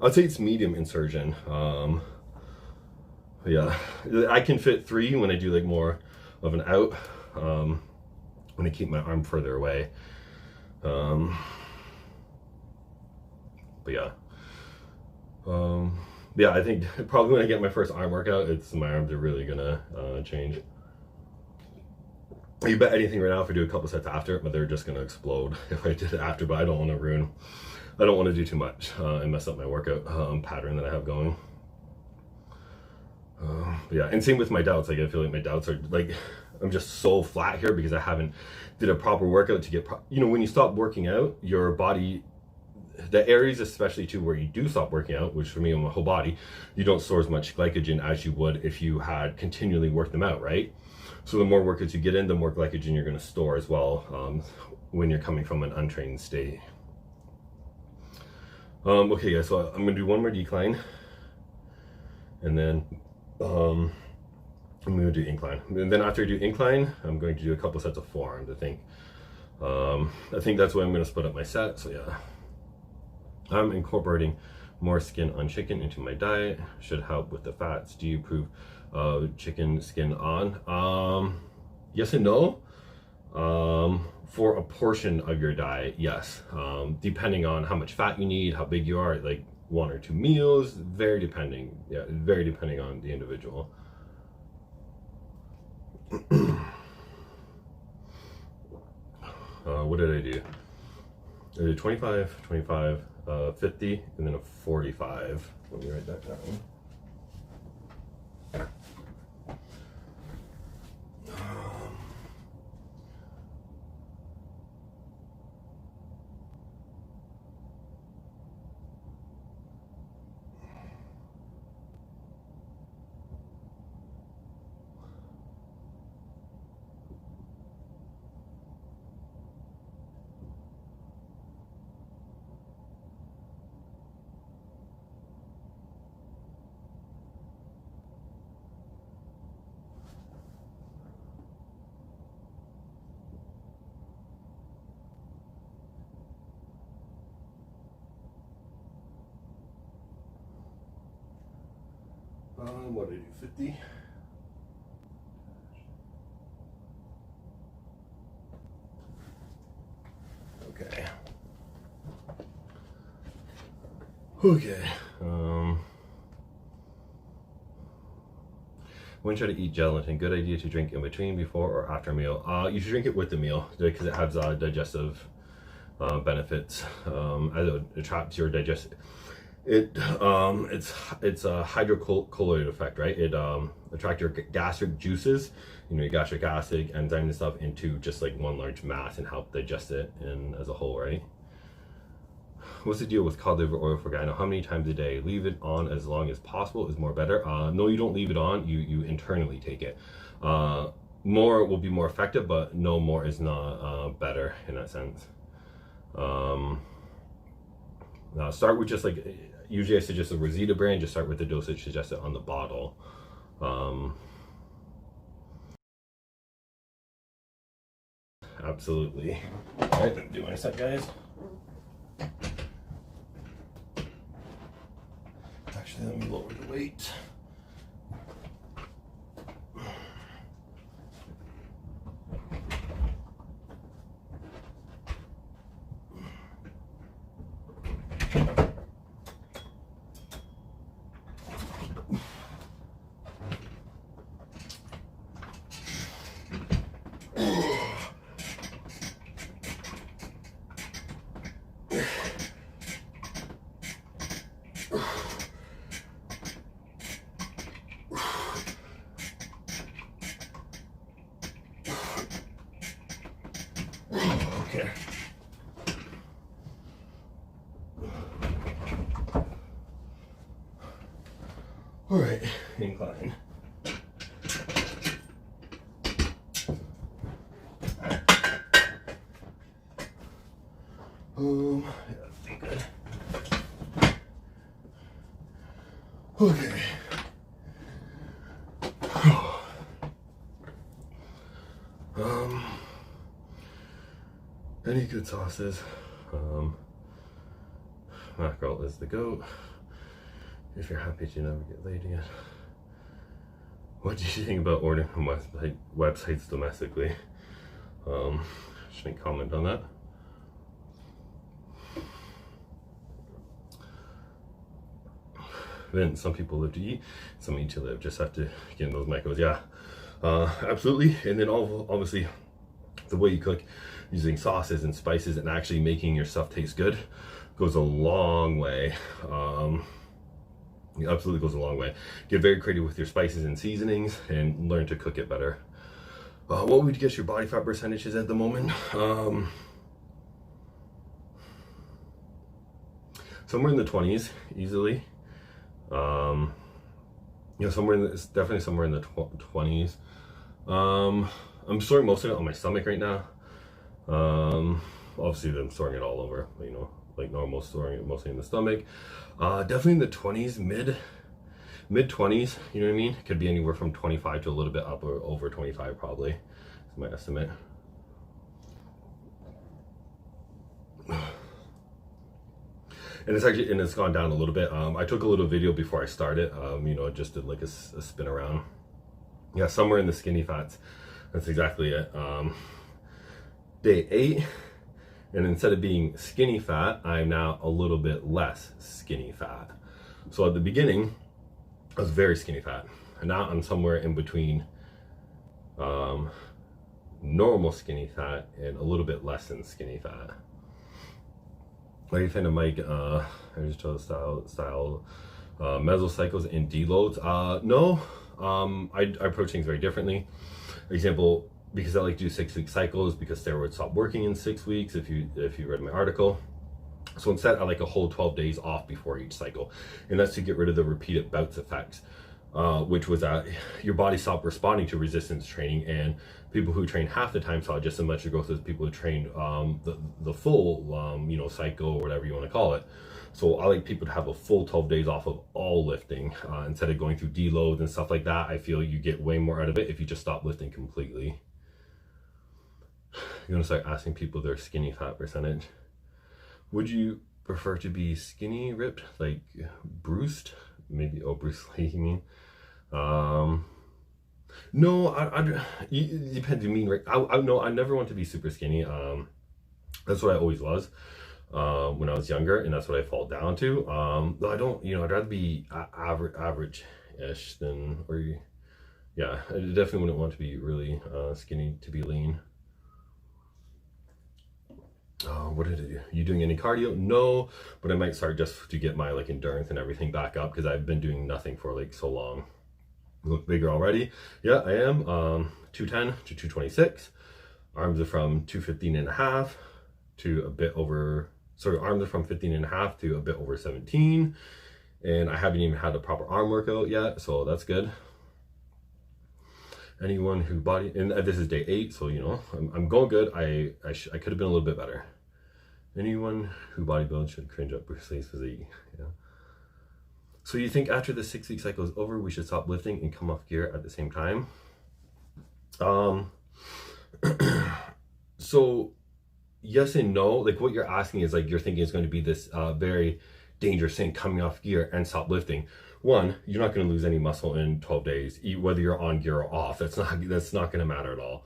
I'd say it's medium insertion. Yeah, I can fit 3 when I do like more of an out, when I keep my arm further away. But yeah. Yeah, I think probably when I get my first arm workout, my arms are really gonna change. You bet anything right now, if I do a couple sets after, but they're just gonna explode if I did it after. But I don't want to do too much and mess up my workout pattern that I have going. Yeah, and same with my delts. Like I feel like my delts are like, I'm just so flat here because I haven't did a proper workout to get, when you stop working out, your body, the areas especially too where you do stop working out, which for me on my whole body, you don't store as much glycogen as you would if you had continually worked them out, right? So the more workouts you get in, the more glycogen you're going to store as well when you're coming from an untrained state. Okay guys, so I'm going to do one more decline, and then I'm going to do incline. And then after I do incline, I'm going to do a couple sets of forearms, I think. I think that's why I'm going to split up my set, so yeah. I'm incorporating more skin on chicken into my diet. Should help with the fats. Do you approve chicken skin on? Yes and no. For a portion of your diet, yes. Depending on how much fat you need, how big you are, like 1 or 2 meals, very depending. Yeah, very depending on the individual. What did I do? I did 25, 25, 50, and then a 45. Let me write that down. What did I do, 50? Okay. Okay. When should I eat gelatin? Good idea to drink in between, before, or after a meal. You should drink it with the meal because it has digestive benefits. As it traps your digestive. It's a hydrocolloid effect, right? It attracts your gastric juices, you know, your gastric acid, enzymes and stuff into just like one large mass and help digest it in as a whole, right? What's the deal with cod liver oil for gyno? How many times a day? Leave it on as long as possible is more better. No, you don't leave it on. You internally take it. More will be more effective, but no more is not better in that sense. Start with just like, usually I suggest the Rosita brand. Just start with the dosage suggested on the bottle. Absolutely. All right, let me do my set, guys. Actually, let me lower the weight. Okay. All right, incline. Yeah, I think good. Okay. Any good sauces? Mackerel is the goat. If you're happy to never get laid again. What do you think about ordering from websites domestically? Shouldn't comment on that. Then some people live to eat, some eat to live. Just have to get in those macros. Yeah, absolutely. And then obviously the way you cook, using sauces and spices and actually making your stuff taste good goes a long way. It absolutely goes a long way. Get very creative with your spices and seasonings and learn to cook it better. What would you guess your body fat percentage is at the moment? Somewhere in the 20s, easily. You know, definitely somewhere in the 20s. I'm storing most of it on my stomach right now. Obviously I'm storing it all over, you know, like normal, storing it mostly in the stomach. Definitely in the 20s, mid 20s, you know what I mean? It could be anywhere from 25 to a little bit up, or over 25 probably, is my estimate. And it's gone down a little bit. I took a little video before I started, you know, just did like a spin around. Yeah, somewhere in the skinny fats. That's exactly it. Day 8, and instead of being skinny fat, I'm now a little bit less skinny fat. So at the beginning, I was very skinny fat, and now I'm somewhere in between normal skinny fat and a little bit less than skinny fat. Are you a fan of Mike style mesocycles and deloads? No, I approach things very differently. For example, because I like to do 6-week cycles, because steroids stop working in 6 weeks, if you read my article. So instead, I like a whole 12 days off before each cycle, and that's to get rid of the repeated bouts effects, which was that your body stopped responding to resistance training, and people who train half the time saw just as much growth as people who trained the full you know, cycle, or whatever you want to call it. So I like people to have a full 12 days off of all lifting, instead of going through deloads and stuff like that. I feel you get way more out of it if you just stop lifting completely. You're gonna start asking people their skinny fat percentage. Would you prefer to be skinny, ripped, like Bruce? Maybe, oh, Bruce Lee, you mean? No, it depends. You mean, right? No, I never want to be super skinny. That's what I always was when I was younger, and that's what I fall down to. Though I don't, I'd rather be average-ish than, yeah, I definitely wouldn't want to be really skinny to be lean. What did I do? You doing any cardio? No, but I might start just to get my like endurance and everything back up, because I've been doing nothing for like so long. Look bigger already. Yeah, I am. 210 to 226. Arms are from 215 and a half to a bit over, sorry, arms are from 15 and a half to a bit over 17. And I haven't even had a proper arm workout yet, so that's good. Anyone who body, and this is day 8, so I'm going good. I could have been a little bit better. Anyone who bodybuilds should cringe at Bruce Lee's physique. Yeah. So you think after the 6-week cycle is over, we should stop lifting and come off gear at the same time? So yes and no. Like what you're asking is like, you're thinking it's going to be this very dangerous thing, coming off gear and stop lifting. One, you're not going to lose any muscle in 12 days, whether you're on gear or off. That's not going to matter at all.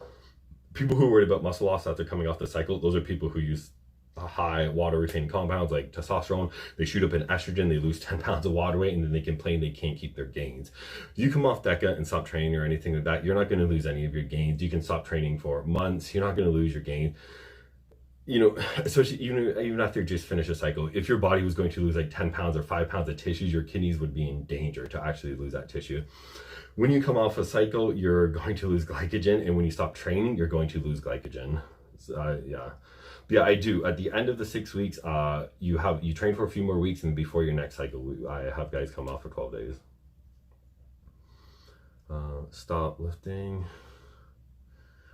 People who are worried about muscle loss after coming off the cycle, those are people who use high water retaining compounds like testosterone. They shoot up in estrogen, they lose 10 pounds of water weight, and then they complain they can't keep their gains. You come off DECA and stop training or anything like that, you're not going to lose any of your gains. You can stop training for months, you're not going to lose your gain. Especially even after you just finish a cycle, if your body was going to lose like 10 pounds or 5 pounds of tissues, your kidneys would be in danger to actually lose that tissue. When you come off a cycle, you're going to lose glycogen, and when you stop training, you're going to lose glycogen. Yeah, I do. At the end of the 6 weeks, you train for a few more weeks, and before your next cycle, I have guys come off for 12 days. Stop lifting.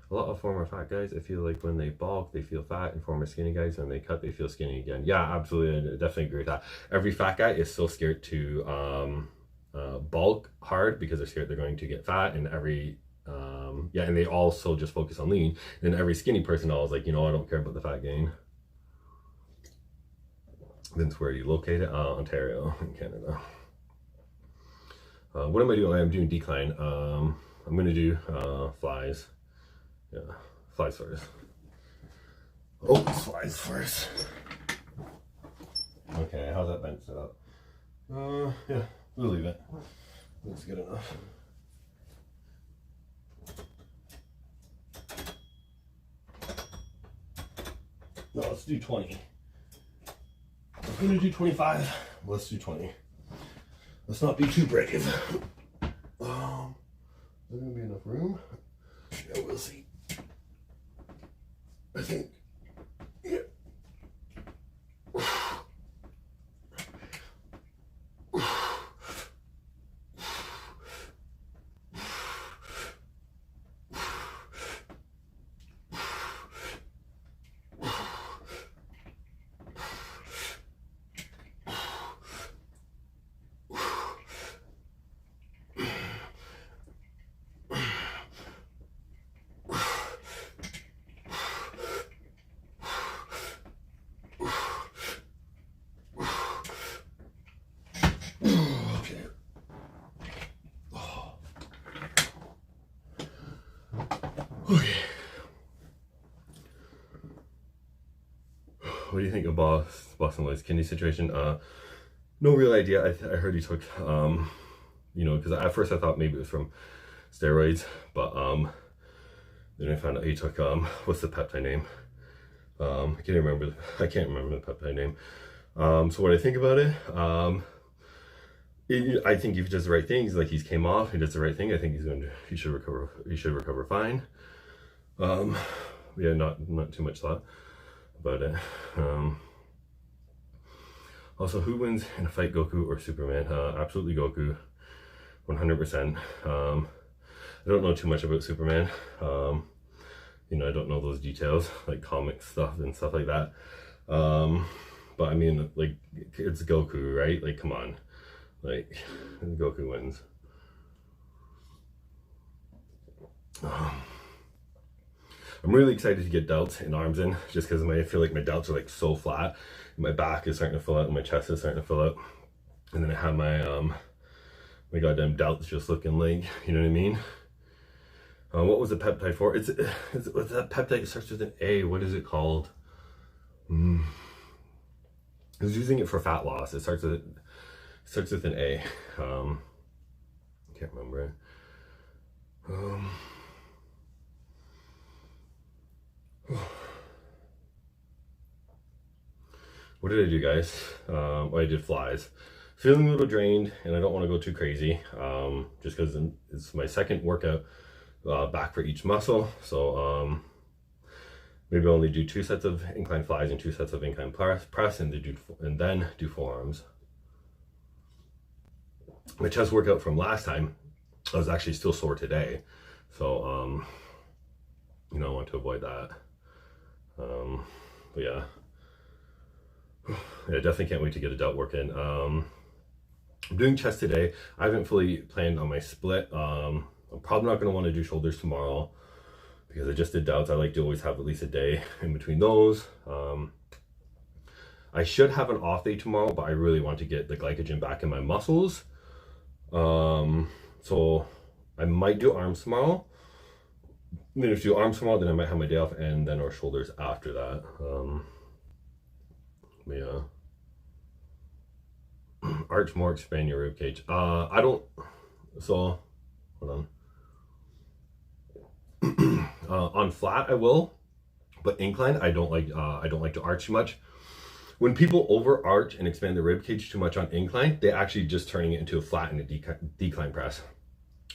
A lot of former fat guys, I feel like when they bulk, they feel fat, and former skinny guys, when they cut, they feel skinny again. Yeah, absolutely. I definitely agree with that. Every fat guy is so scared to bulk hard because they're scared they're going to get fat, and and they also just focus on lean. And every skinny person always like, I don't care about the fat gain. Vince, where are you located? Ontario, in Canada. What am I doing? I'm doing decline. I'm going to do flies. Yeah, flies first. Oh, flies first. Okay, how's that bench set up? Yeah, we'll leave it. That's good enough. No, let's do 20. I was gonna do 25. Let's do 20. Let's not be too brave. Is there gonna be enough room? Yeah, we'll see. I think. Yeah. Okay. What do you think of Boston Lloyd's kidney situation? No real idea. I heard he took, because at first I thought maybe it was from steroids, but then I found out he took, what's the peptide name? I can't remember the peptide name. So what I think about it, I think if he does the right things, like he's came off, he does the right thing, I think he should recover fine. Yeah, not too much thought about it. Also, who wins in a fight, Goku or Superman? Absolutely Goku, 100%. I don't know too much about Superman. I don't know those details, like comic stuff and stuff like that. But I mean, like, it's Goku, right? Like, come on. Like, Goku wins. I'm really excited to get delts and arms in, just because I feel like my delts are like so flat. My back is starting to fill out, and my chest is starting to fill out. And then I have my my goddamn delts just looking like, you know what I mean? What was the peptide for? It's that peptide starts with an A. What is it called? I was using it for fat loss. It starts with an A. Can't remember. What did I do, guys? I did flies. Feeling a little drained, and I don't want to go too crazy, just because it's my second workout back for each muscle. So maybe I'll only do 2 sets of incline flies and 2 sets of incline press, and then do forearms. My chest workout from last time, I was actually still sore today, so you know, I want to avoid that. But yeah, I definitely can't wait to get a delt work in. I'm doing chest today. I haven't fully planned on my split. I'm probably not going to want to do shoulders tomorrow because I just did delts. I like to always have at least a day in between those. I should have an off day tomorrow, but I really want to get the glycogen back in my muscles. So I might do arms tomorrow. Then if I do arms tomorrow, then I might have my day off, and then our shoulders after that. But yeah. Arch more, expand your rib cage. I don't. So hold on. On flat, I will, but incline, I don't like to arch too much. When people over arch and expand the rib cage too much on incline, they actually just turning it into a flat and a decline press.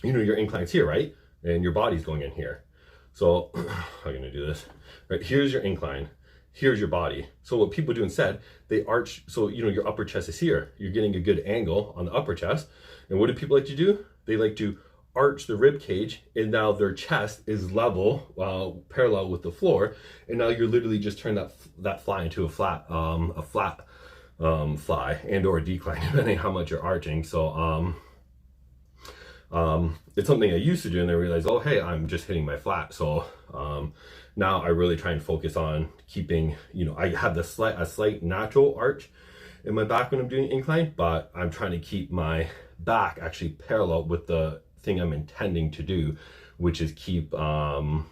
You know, your incline's here, right? And your body's going in here. So how am I gonna do this? Right, here's your incline, here's your body. So what people do instead, they arch, so you know, your upper chest is here. You're getting a good angle on the upper chest. And what do people like to do? They like to arch the rib cage, and now their chest is level, parallel with the floor, and now you're literally just turning that fly into a flat fly and or a decline, depending how much you're arching. So it's something I used to do, and I realized, oh hey, I'm just hitting my flat. So now I really try and focus on keeping, you know, I have a slight natural arch in my back when I'm doing incline, but I'm trying to keep my back actually parallel with the thing I'm intending to do, which is keeping my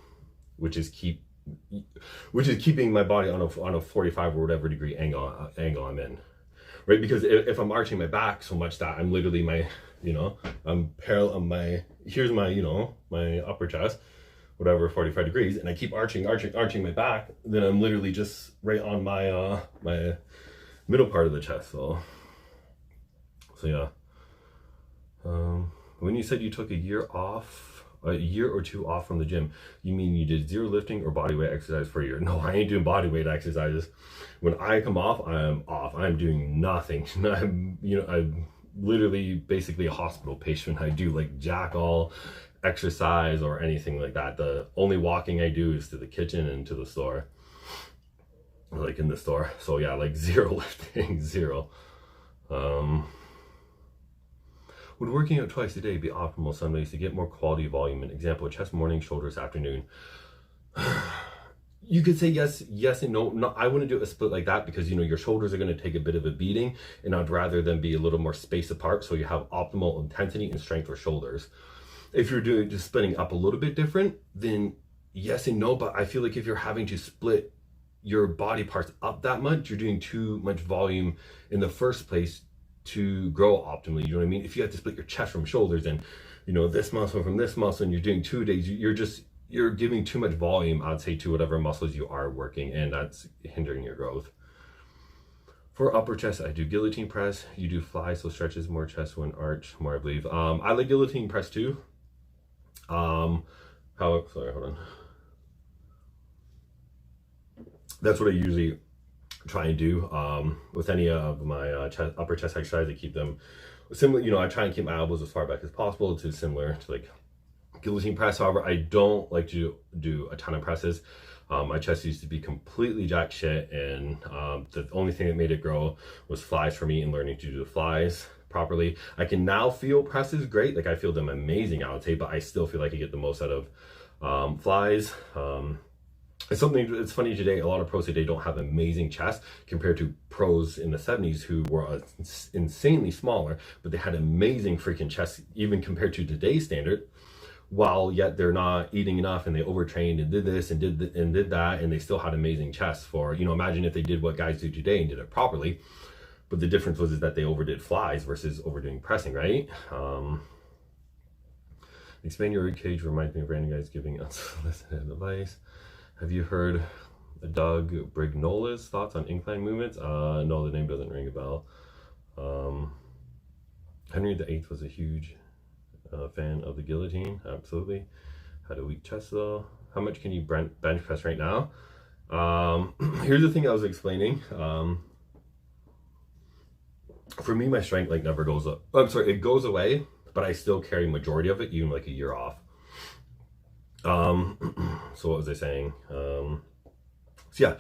body on a 45 or whatever degree angle I'm in, right? Because if I'm arching my back so much that I'm literally I'm parallel on here's my, you know, my upper chest, whatever, 45 degrees, and I keep arching my back, then I'm literally just right on my my middle part of the chest. So yeah. When you said you took a year or two off from the gym, you mean you did zero lifting or bodyweight exercise for a year? No, I ain't doing bodyweight exercises. When I come off, I'm off. I'm doing nothing. I'm literally basically a hospital patient. I do like jack all exercise or anything like that. The only walking I do is to the kitchen and to the store, like in the store. So yeah, like zero lifting, zero. Would working out twice a day be optimal some days to get more quality volume? An example, chest morning, shoulders afternoon. You could say yes and no. No, I wouldn't do a split like that because, you know, your shoulders are going to take a bit of a beating, and I'd rather them be a little more spaced apart so you have optimal intensity and strength for shoulders. If you're doing just splitting up a little bit different, then yes and no. But I feel like if you're having to split your body parts up that much, you're doing too much volume in the first place to grow optimally. You know what I mean? If you have to split your chest from shoulders and, you know, this muscle from this muscle, and you're doing 2 days, you're giving too much volume, I'd say, to whatever muscles you are working, and that's hindering your growth. For upper chest, I do guillotine press. You do fly, so stretches more chest when arch more, I believe. I like guillotine press too. Sorry, hold on. That's what I usually try and do with any of my upper chest exercise. I keep them similar. You know, I try and keep my elbows as far back as possible to similar to like guillotine press. However, I don't like to do a ton of presses. My chest used to be completely jack shit, and the only thing that made it grow was flies for me and learning to do the flies properly. I can now feel presses great. Like I feel them amazing, I would say, but I still feel like I get the most out of flies. It's funny today, a lot of pros today don't have amazing chests compared to pros in the 70s who were insanely smaller, but they had amazing freaking chests even compared to today's standard, while yet they're not eating enough and they overtrained and did this and did that, and they still had amazing chests. For, you know, imagine if they did what guys do today and did it properly. But the difference was is that they overdid flies versus overdoing pressing, right? Expand your rib cage reminds me of random guys giving unsolicited advice. Have you heard Doug Brignola's thoughts on incline movements? No, the name doesn't ring a bell. Henry VIII was a huge fan of the guillotine. Absolutely. Had a weak chest though. How much can you bench press right now? Here's the thing I was explaining. For me, my strength like never goes up. I'm sorry, it goes away, but I still carry majority of it, even like a year off. So what was I saying? So yeah,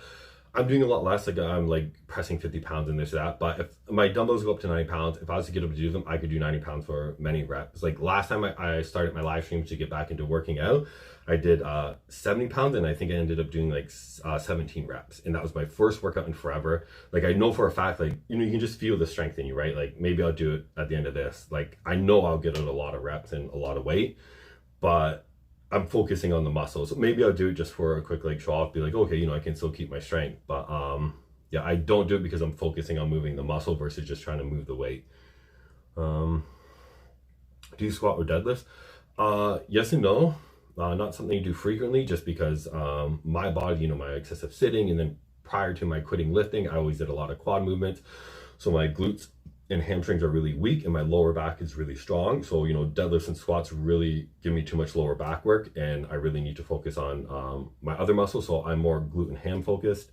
I'm doing a lot less. Like I'm like pressing 50 pounds and this or that. But if my dumbbells go up to 90 pounds, if I was to get up to do them, I could do 90 pounds for many reps. Like last time I started my live streams to get back into working out, I did 70 pounds, and I think I ended up doing like 17 reps. And that was my first workout in forever. Like I know for a fact, like, you know, you can just feel the strength in you, right? Like maybe I'll do it at the end of this. Like I know I'll get out a lot of reps and a lot of weight, but I'm focusing on the muscles. Maybe I'll do it just for a quick like show off, be like, okay, you know, I can still keep my strength. But yeah, I don't do it because I'm focusing on moving the muscle versus just trying to move the weight. Do you squat or deadlifts? Yes and no. Not something you do frequently, just because my body, you know, my excessive sitting, and then prior to my quitting lifting, I always did a lot of quad movements. So my glutes and hamstrings are really weak and my lower back is really strong. So, you know, deadlifts and squats really give me too much lower back work, and I really need to focus on my other muscles. So I'm more glute and ham focused,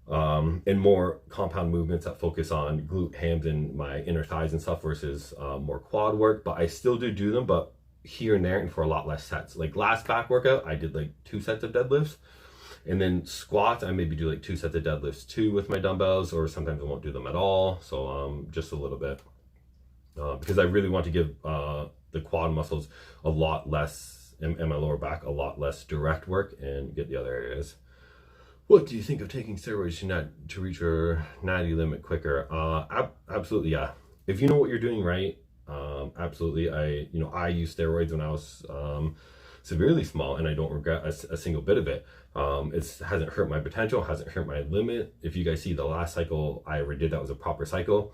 and more compound movements that focus on glute, hams, and my inner thighs and stuff versus more quad work. But I still do them, but here and there, and for a lot less sets. Like last back workout, I did like 2 sets of deadlifts. And then squats, I maybe do like 2 sets of deadlifts too with my dumbbells, or sometimes I won't do them at all. So just a little bit, because I really want to give the quad muscles a lot less, and my lower back a lot less direct work, and get the other areas. What do you think of taking steroids to reach your natty limit quicker? Absolutely, yeah. If you know what you're doing right, absolutely. I used steroids when I was severely small, and I don't regret a single bit of it. It hasn't hurt my potential, hasn't hurt my limit. If you guys see the last cycle I ever did, that was a proper cycle.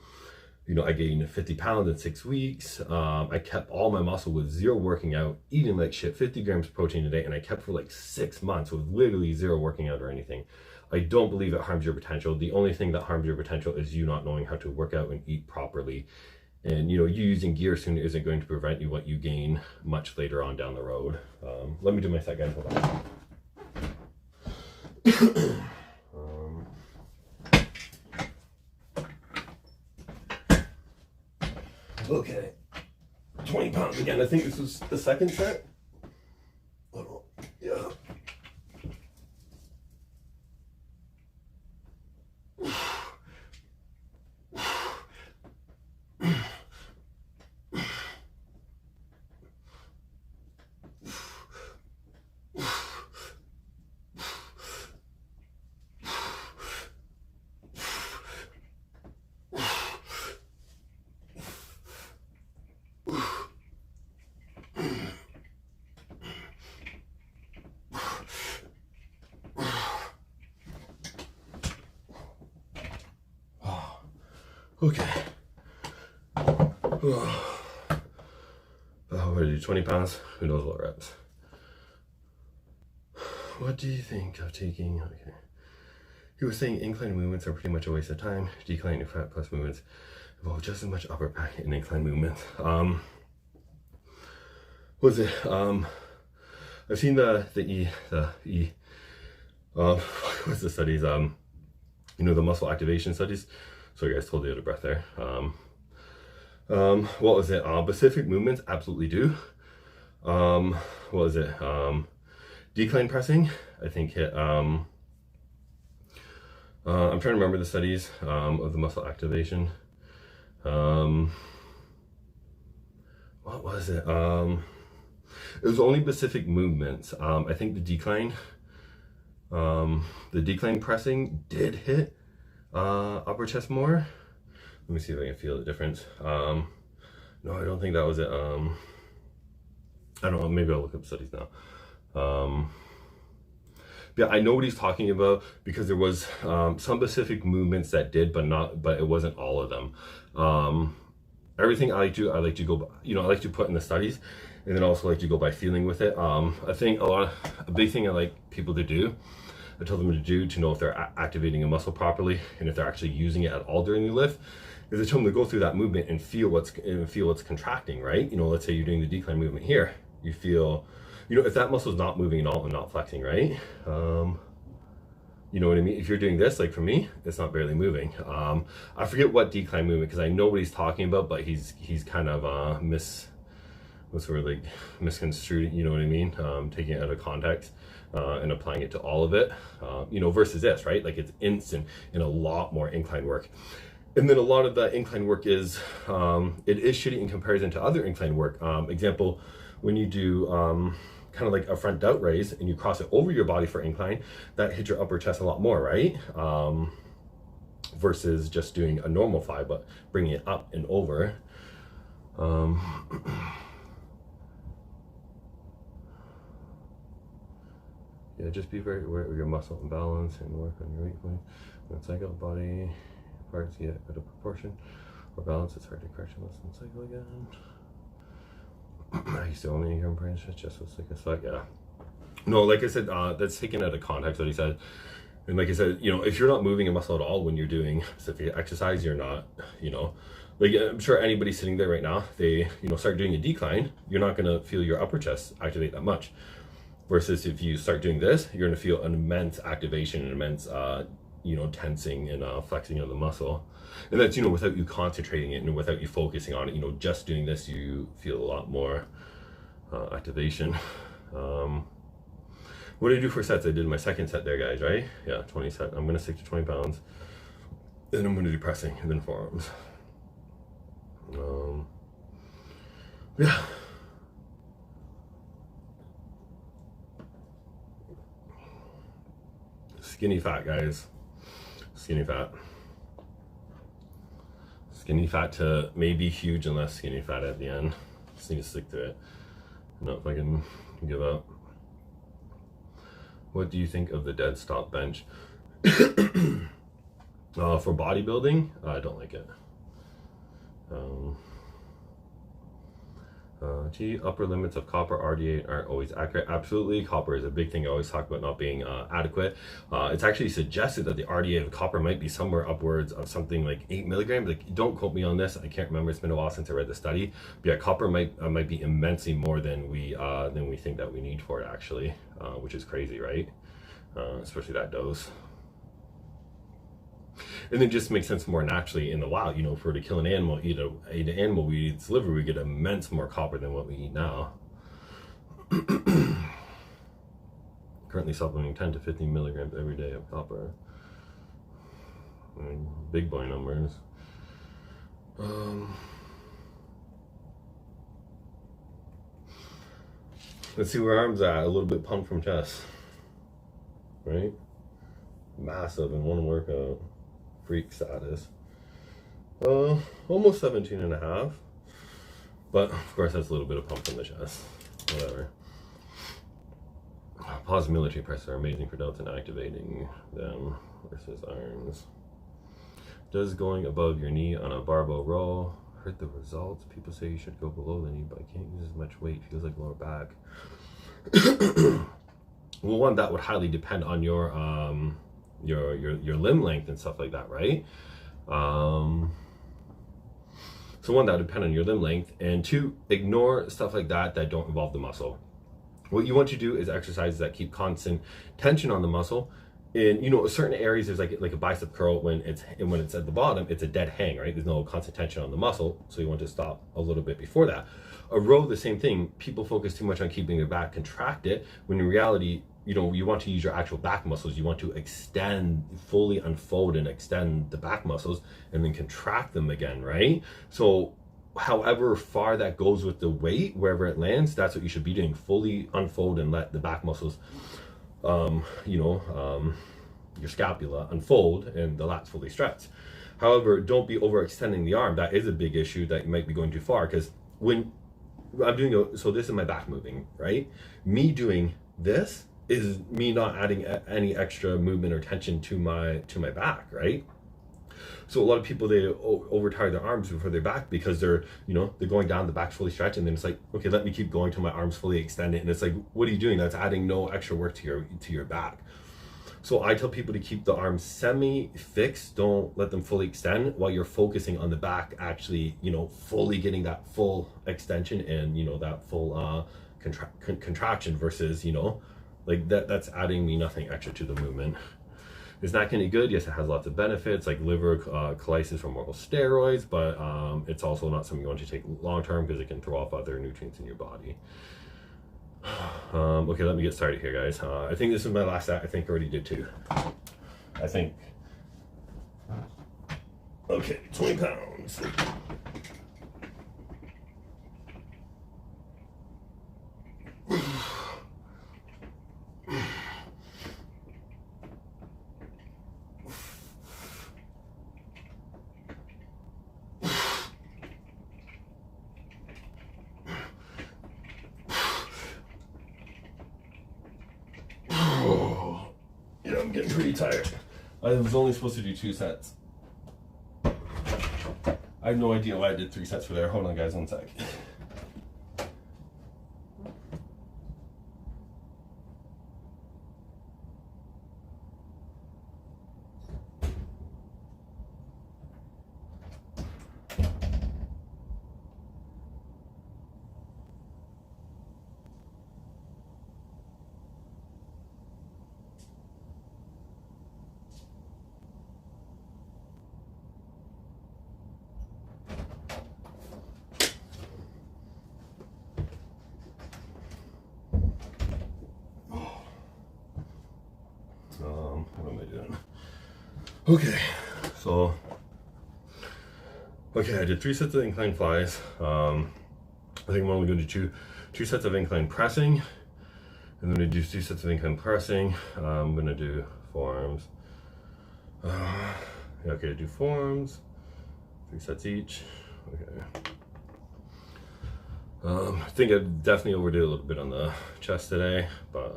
You know, I gained 50 pounds in 6 weeks. I kept all my muscle with zero working out, eating like shit, 50 grams of protein a day, and I kept for like 6 months with literally zero working out or anything. I don't believe it harms your potential. The only thing that harms your potential is you not knowing how to work out and eat properly. And, you know, you using gear soon isn't going to prevent you what you gain much later on down the road. Let me do my set, guys. Hold on. Okay, 20 pounds again. I think this was the second set. Oh, yeah. Okay. What did I do? 20 pounds? Who knows what reps? What do you think of taking? Okay. He was saying incline movements are pretty much a waste of time. Declining fat plus movements involve just as much upper back and incline movements. Was it? I've seen the what's the studies? You know, the muscle activation studies. Sorry guys, totally out of breath there. What was it? Specific movements absolutely do. What was it? Decline pressing, I think hit. I'm trying to remember the studies of the muscle activation. What was it? It was only specific movements. I think the decline The decline pressing did hit upper chest more. Let me see if I can feel the difference. No, I don't think that was it. I don't know, maybe I'll look up studies now. Yeah, I know what he's talking about, because there was some specific movements that did, but it wasn't all of them. Everything I like to go, I like to put in the studies, and then also like to go by feeling with it. I think a big thing I like people to do, I tell them to do to know if they're activating a muscle properly and if they're actually using it at all during the lift, is I tell them to go through that movement and feel what's contracting, right? Let's say you're doing the decline movement here, you feel, if that muscle is not moving at all and not flexing, right? You know what I mean? If you're doing this, like for me, it's not barely moving. I forget what decline movement, because I know what he's talking about, but he's kind of misconstrued, you know what I mean? Taking it out of context and applying it to all of it, versus this, right? Like it's instant and a lot more incline work. And then a lot of that incline work is, it is shitty in comparison to other incline work. Example, when you do kind of like a front delt raise and you cross it over your body for incline, that hits your upper chest a lot more, right? Versus just doing a normal fly, but bringing it up and over. Yeah, just be very aware of your muscle imbalance and work on your weak point. When cycle body parts get out of proportion or balance, it's hard to correct less than cycle again. I used to only hear him praying just was like a slack. Yeah. No, like I said, that's taken out of context what he said. And like I said, if you're not moving a muscle at all when you're doing specific exercise, you're not, like I'm sure anybody sitting there right now, they, start doing a decline, you're not going to feel your upper chest activate that much. Versus if you start doing this, you're going to feel an immense activation, an immense, tensing and flexing of the muscle. And that's, without you concentrating it and without you focusing on it, just doing this, you feel a lot more activation. What did I do for sets? I did my second set there, guys, right? Yeah, 20 sets. I'm going to stick to 20 pounds. Then I'm going to do pressing and then forearms. Yeah. Skinny fat, guys. Skinny fat. Skinny fat to maybe huge and less skinny fat at the end. Just need to stick to it. Not if I can give up. What do you think of the dead stop bench? For bodybuilding, I don't like it. Upper limits of copper RDA aren't always accurate. Absolutely, copper is a big thing I always talk about not being adequate. It's actually suggested that the RDA of copper might be somewhere upwards of something like 8 milligrams. Like, don't quote me on this, I can't remember, it's been a while since I read the study. But yeah, copper might be immensely more than we think that we need for it, actually, which is crazy, right? Especially that dose. And it just makes sense more naturally in the wild, if we were to kill an animal, eat an animal, we eat its liver, we get immense more copper than what we eat now. Currently supplementing 10 to 15 milligrams every day of copper. I mean, big boy numbers. Let's see where arms at, a little bit pumped from chest. Right? Massive in one workout. Freak status. Almost 17 and a half. But of course that's a little bit of pump from the chest. Whatever. Pause military presses are amazing for delts and activating them versus arms. Does going above your knee on a barbell row hurt the results? People say you should go below the knee, but I can't use as much weight. Feels like lower back. Well, one, that would highly depend on your limb length and stuff like that, right? So one, that would depend on your limb length, and two, ignore stuff like that don't involve the muscle. What you want to do is exercises that keep constant tension on the muscle. In certain areas, there's like a bicep curl when it's at the bottom, it's a dead hang, right? There's no constant tension on the muscle, so you want to stop a little bit before that. A row, the same thing. People focus too much on keeping their back contracted, when in reality, you want to use your actual back muscles. You want to extend, fully unfold and extend the back muscles and then contract them again, right? So however far that goes with the weight, wherever it lands, that's what you should be doing. Fully unfold and let the back muscles your scapula unfold and the lats fully stretch. However, don't be overextending the arm. That is a big issue that you might be going too far, because when I'm doing so this is my back moving, right? Me doing this is me not adding any extra movement or tension to my back, right? So a lot of people, they overtire their arms before their back because they're going down, the back's fully stretched, and then it's like, okay, let me keep going till my arms fully extended, and it's like, what are you doing? That's adding no extra work to your back. So I tell people to keep the arms semi-fixed, don't let them fully extend, while you're focusing on the back actually, fully getting that full extension and, that full contraction versus, like that's adding me nothing extra to the movement. It's not any good. Yes, it has lots of benefits like liver colitis from oral steroids, but it's also not something you want to take long-term because it can throw off other nutrients in your body. Okay, let me get started here, guys. I think this is my last set. I think I already did 2. I think. Okay, 20 pounds. Yeah, I'm getting pretty tired. I was only supposed to do 2 sets. I have no idea why I did 3 sets for there. Hold on, guys, 1 sec. What am I doing? Okay, so I did 3 sets of incline flies. I think I'm only going to do two sets of incline pressing, and then I do 2 sets of incline pressing. I'm going to do forearms. Okay, do forearms, 3 sets each. Okay. I think I definitely overdid a little bit on the chest today, but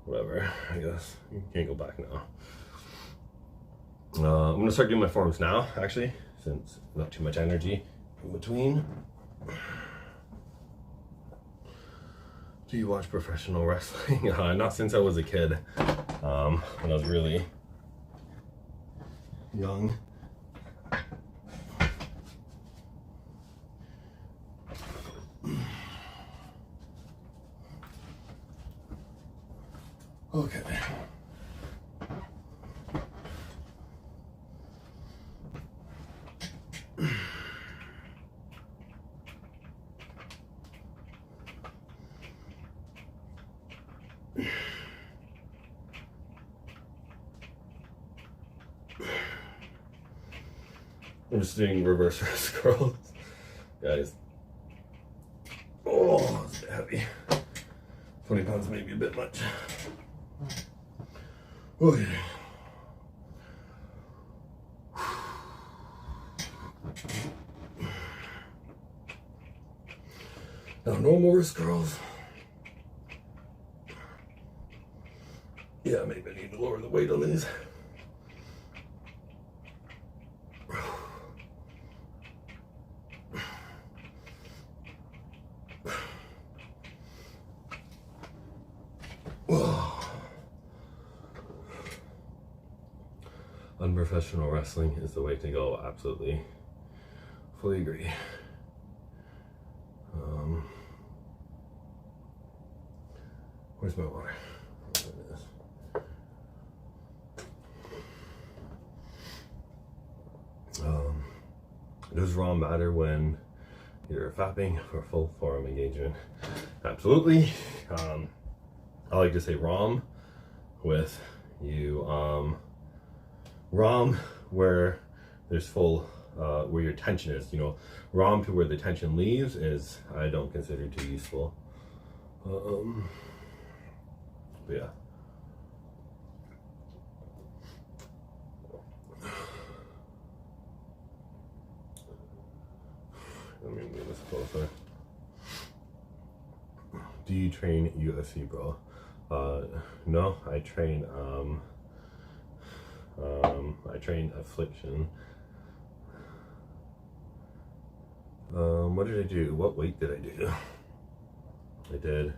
whatever, I guess. You can't go back now. I'm gonna start doing my forearms now, actually, since not too much energy in between. Do you watch professional wrestling? Not since I was a kid. When I was really young. Okay. I'm just doing reverse wrist curls, guys. Oh, it's a bit heavy. 20 pounds may be a bit much. Okay. Now normal wrist curls. Yeah, maybe I need to lower the weight on these. Unprofessional wrestling is the way to go, absolutely. Fully agree. Where's my water? Does ROM matter when you're fapping for full forearm engagement? Absolutely. I like to say ROM with you, ROM where there's full, where your tension is, ROM to where the tension leaves is, I don't consider too useful. But yeah. Let me move this closer. Do you train UFC, bro? No, I train Affliction. What did I do? What weight did I do? I did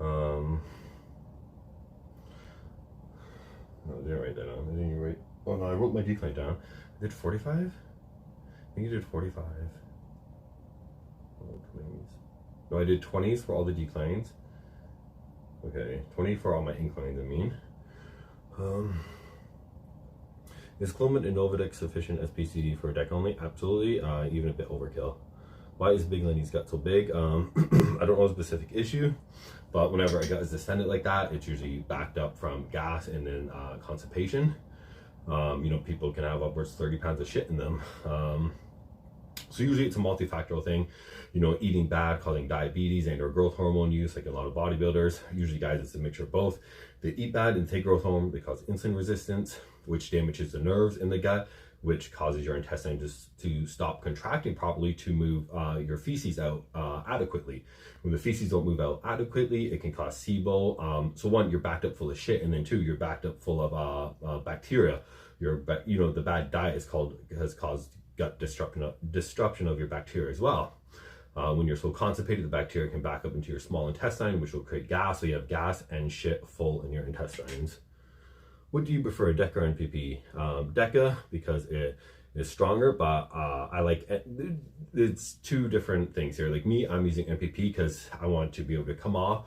no, I didn't write that down. I didn't write. Oh no, I wrote my decline down. I did 45? I think I did 45. Oh, 20s. No, I did 20s for all the declines. Okay, 20 for all my inclines, I mean. Is Clomid and Novodex sufficient as PCD for a deck only? Absolutely, even a bit overkill. Why is Big Lenny's gut so big? I don't know a specific issue, but whenever a gut is distended like that, it's usually backed up from gas and then constipation. You know, people can have upwards 30 pounds of shit in them. So usually it's a multifactorial thing, you know, eating bad causing diabetes and or growth hormone use, like a lot of bodybuilders. Usually, guys, it's a mixture of both. They eat bad and take growth hormone, they cause insulin resistance, which damages the nerves in the gut, which causes your intestine just to stop contracting properly to move your feces out adequately. When the feces don't move out adequately, it can cause SIBO. So one, you're backed up full of shit, and then two, you're backed up full of bacteria. You know, the bad diet has caused gut disruption of your bacteria as well. When you're so constipated, the bacteria can back up into your small intestine, which will create gas. So you have gas and shit full in your intestines. What do you prefer, DECA or NPP? DECA, because it is stronger, but I like it. It's two different things here. Like me, I'm using NPP because I want to be able to come off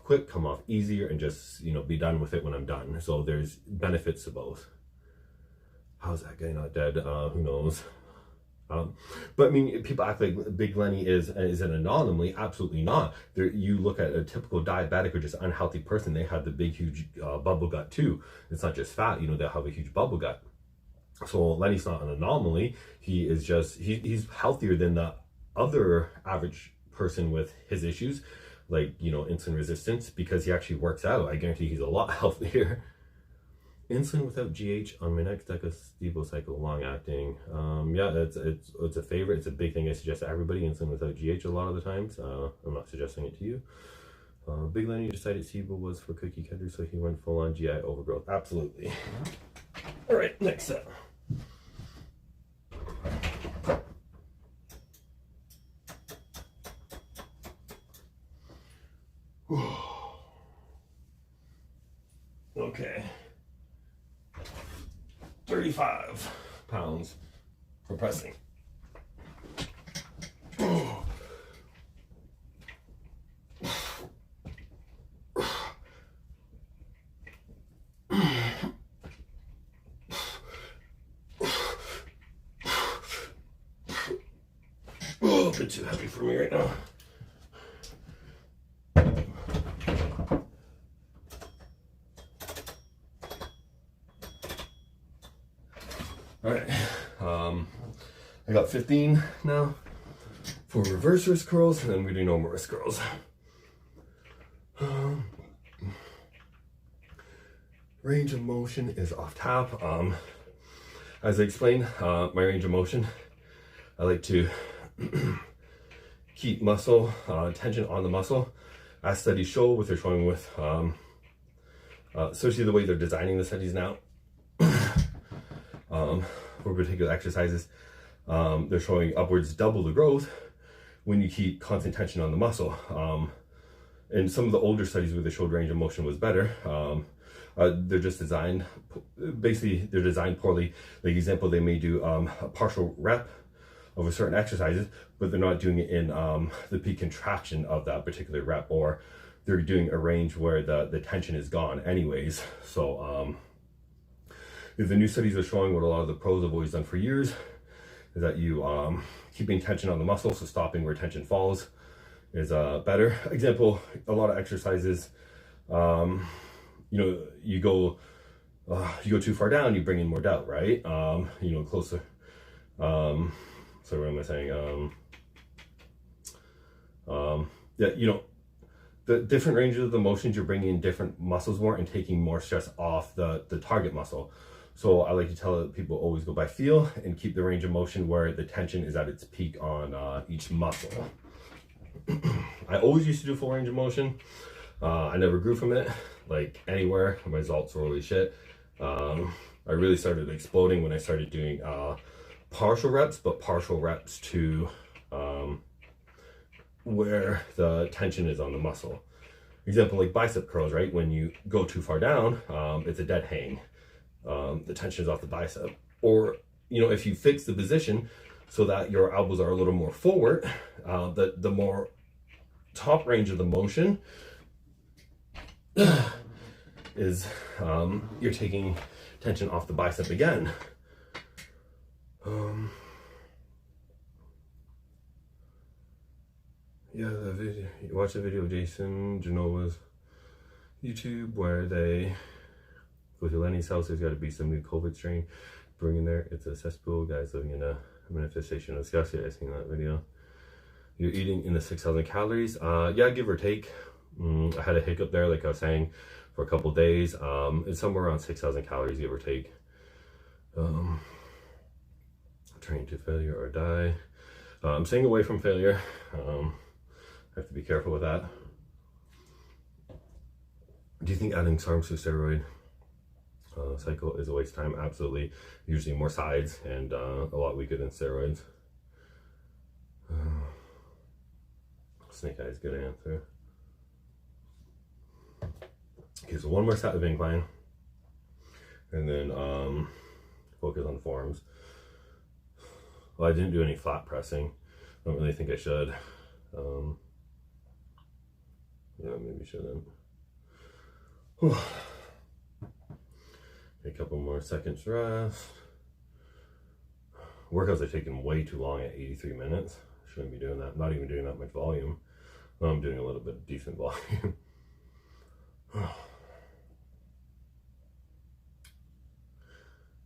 quick, come off easier, and just, you know, be done with it when I'm done. So there's benefits to both. How's that guy not dead? Who knows? But I mean, people act like Big Lenny is an anomaly. Absolutely not. You look at a typical diabetic or just unhealthy person, they have the big, huge bubble gut too. It's not just fat, you know, they'll have a huge bubble gut. So Lenny's not an anomaly. He is just, he's healthier than the other average person with his issues, like, you know, insulin resistance, because he actually works out. I guarantee he's a lot healthier. Insulin without GH on my next Deca cycle, long acting. Yeah, it's a favorite. It's a big thing I suggest to everybody. Insulin without GH a lot of the times. I'm not suggesting it to you. Big Lenny decided SIBO was for cookie cutters, so he went full on GI overgrowth. Absolutely. All right, next set. Okay. 35 pounds for pressing. Oh, a bit too heavy for me right now. All right, I got 15 now for reverse wrist curls, and then we do normal wrist curls. Range of motion is off tap. As I explained, my range of motion, I like to keep muscle tension on the muscle. As studies show, what they're showing with, especially the way they're designing the studies now, for particular exercises, they're showing upwards double the growth when you keep constant tension on the muscle. And some of the older studies where they showed range of motion was better, they're just designed, basically they're designed poorly. Like example, they may do a partial rep of a certain exercises, but they're not doing it in the peak contraction of that particular rep, or they're doing a range where the tension is gone anyways. So if the new studies are showing what a lot of the pros have always done for years, is that you keeping tension on the muscle, so stopping where tension falls is better. Example, a lot of exercises, you know, you go too far down, you bring in more doubt, right? You know, closer. So what am I saying? Yeah, you know, the different ranges of the motions, you're bringing in different muscles more and taking more stress off the target muscle. So I like to tell people always go by feel and keep the range of motion where the tension is at its peak on each muscle. I always used to do full range of motion. I never grew from it, like anywhere. My results were always shit. I really started exploding when I started doing partial reps, but partial reps to where the tension is on the muscle. Example, like bicep curls, right? When you go too far down, it's a dead hang. The tension is off the bicep. Or, you know, if you fix the position so that your elbows are a little more forward, the more top range of the motion is you're taking tension off the bicep again. Yeah, the video, you watch the video of Jason Genova's YouTube where they go to Lenny's house. There's got to be some new COVID strain brewing in there. It's a cesspool. Guys living in a manifestation of disgust. I seen that video. You're eating in the 6,000 calories. Yeah, give or take. I had a hiccup there, like I was saying, for a couple days. It's somewhere around 6,000 calories, give or take. Train to failure or die. I'm staying away from failure. I have to be careful with that. Do you think adding SARMs to steroid cycle is a waste of time? Absolutely. Usually more sides and a lot weaker than steroids. Snake Eyes, good answer. Okay, so one more set of incline, and then focus on forms. Well, I didn't do any flat pressing. I don't really think I should. Yeah, maybe shouldn't. Okay, a couple more seconds rest. Workouts are taking way too long at 83 minutes. Shouldn't be doing that. I'm not even doing that much volume. Well, I'm doing a little bit of decent volume.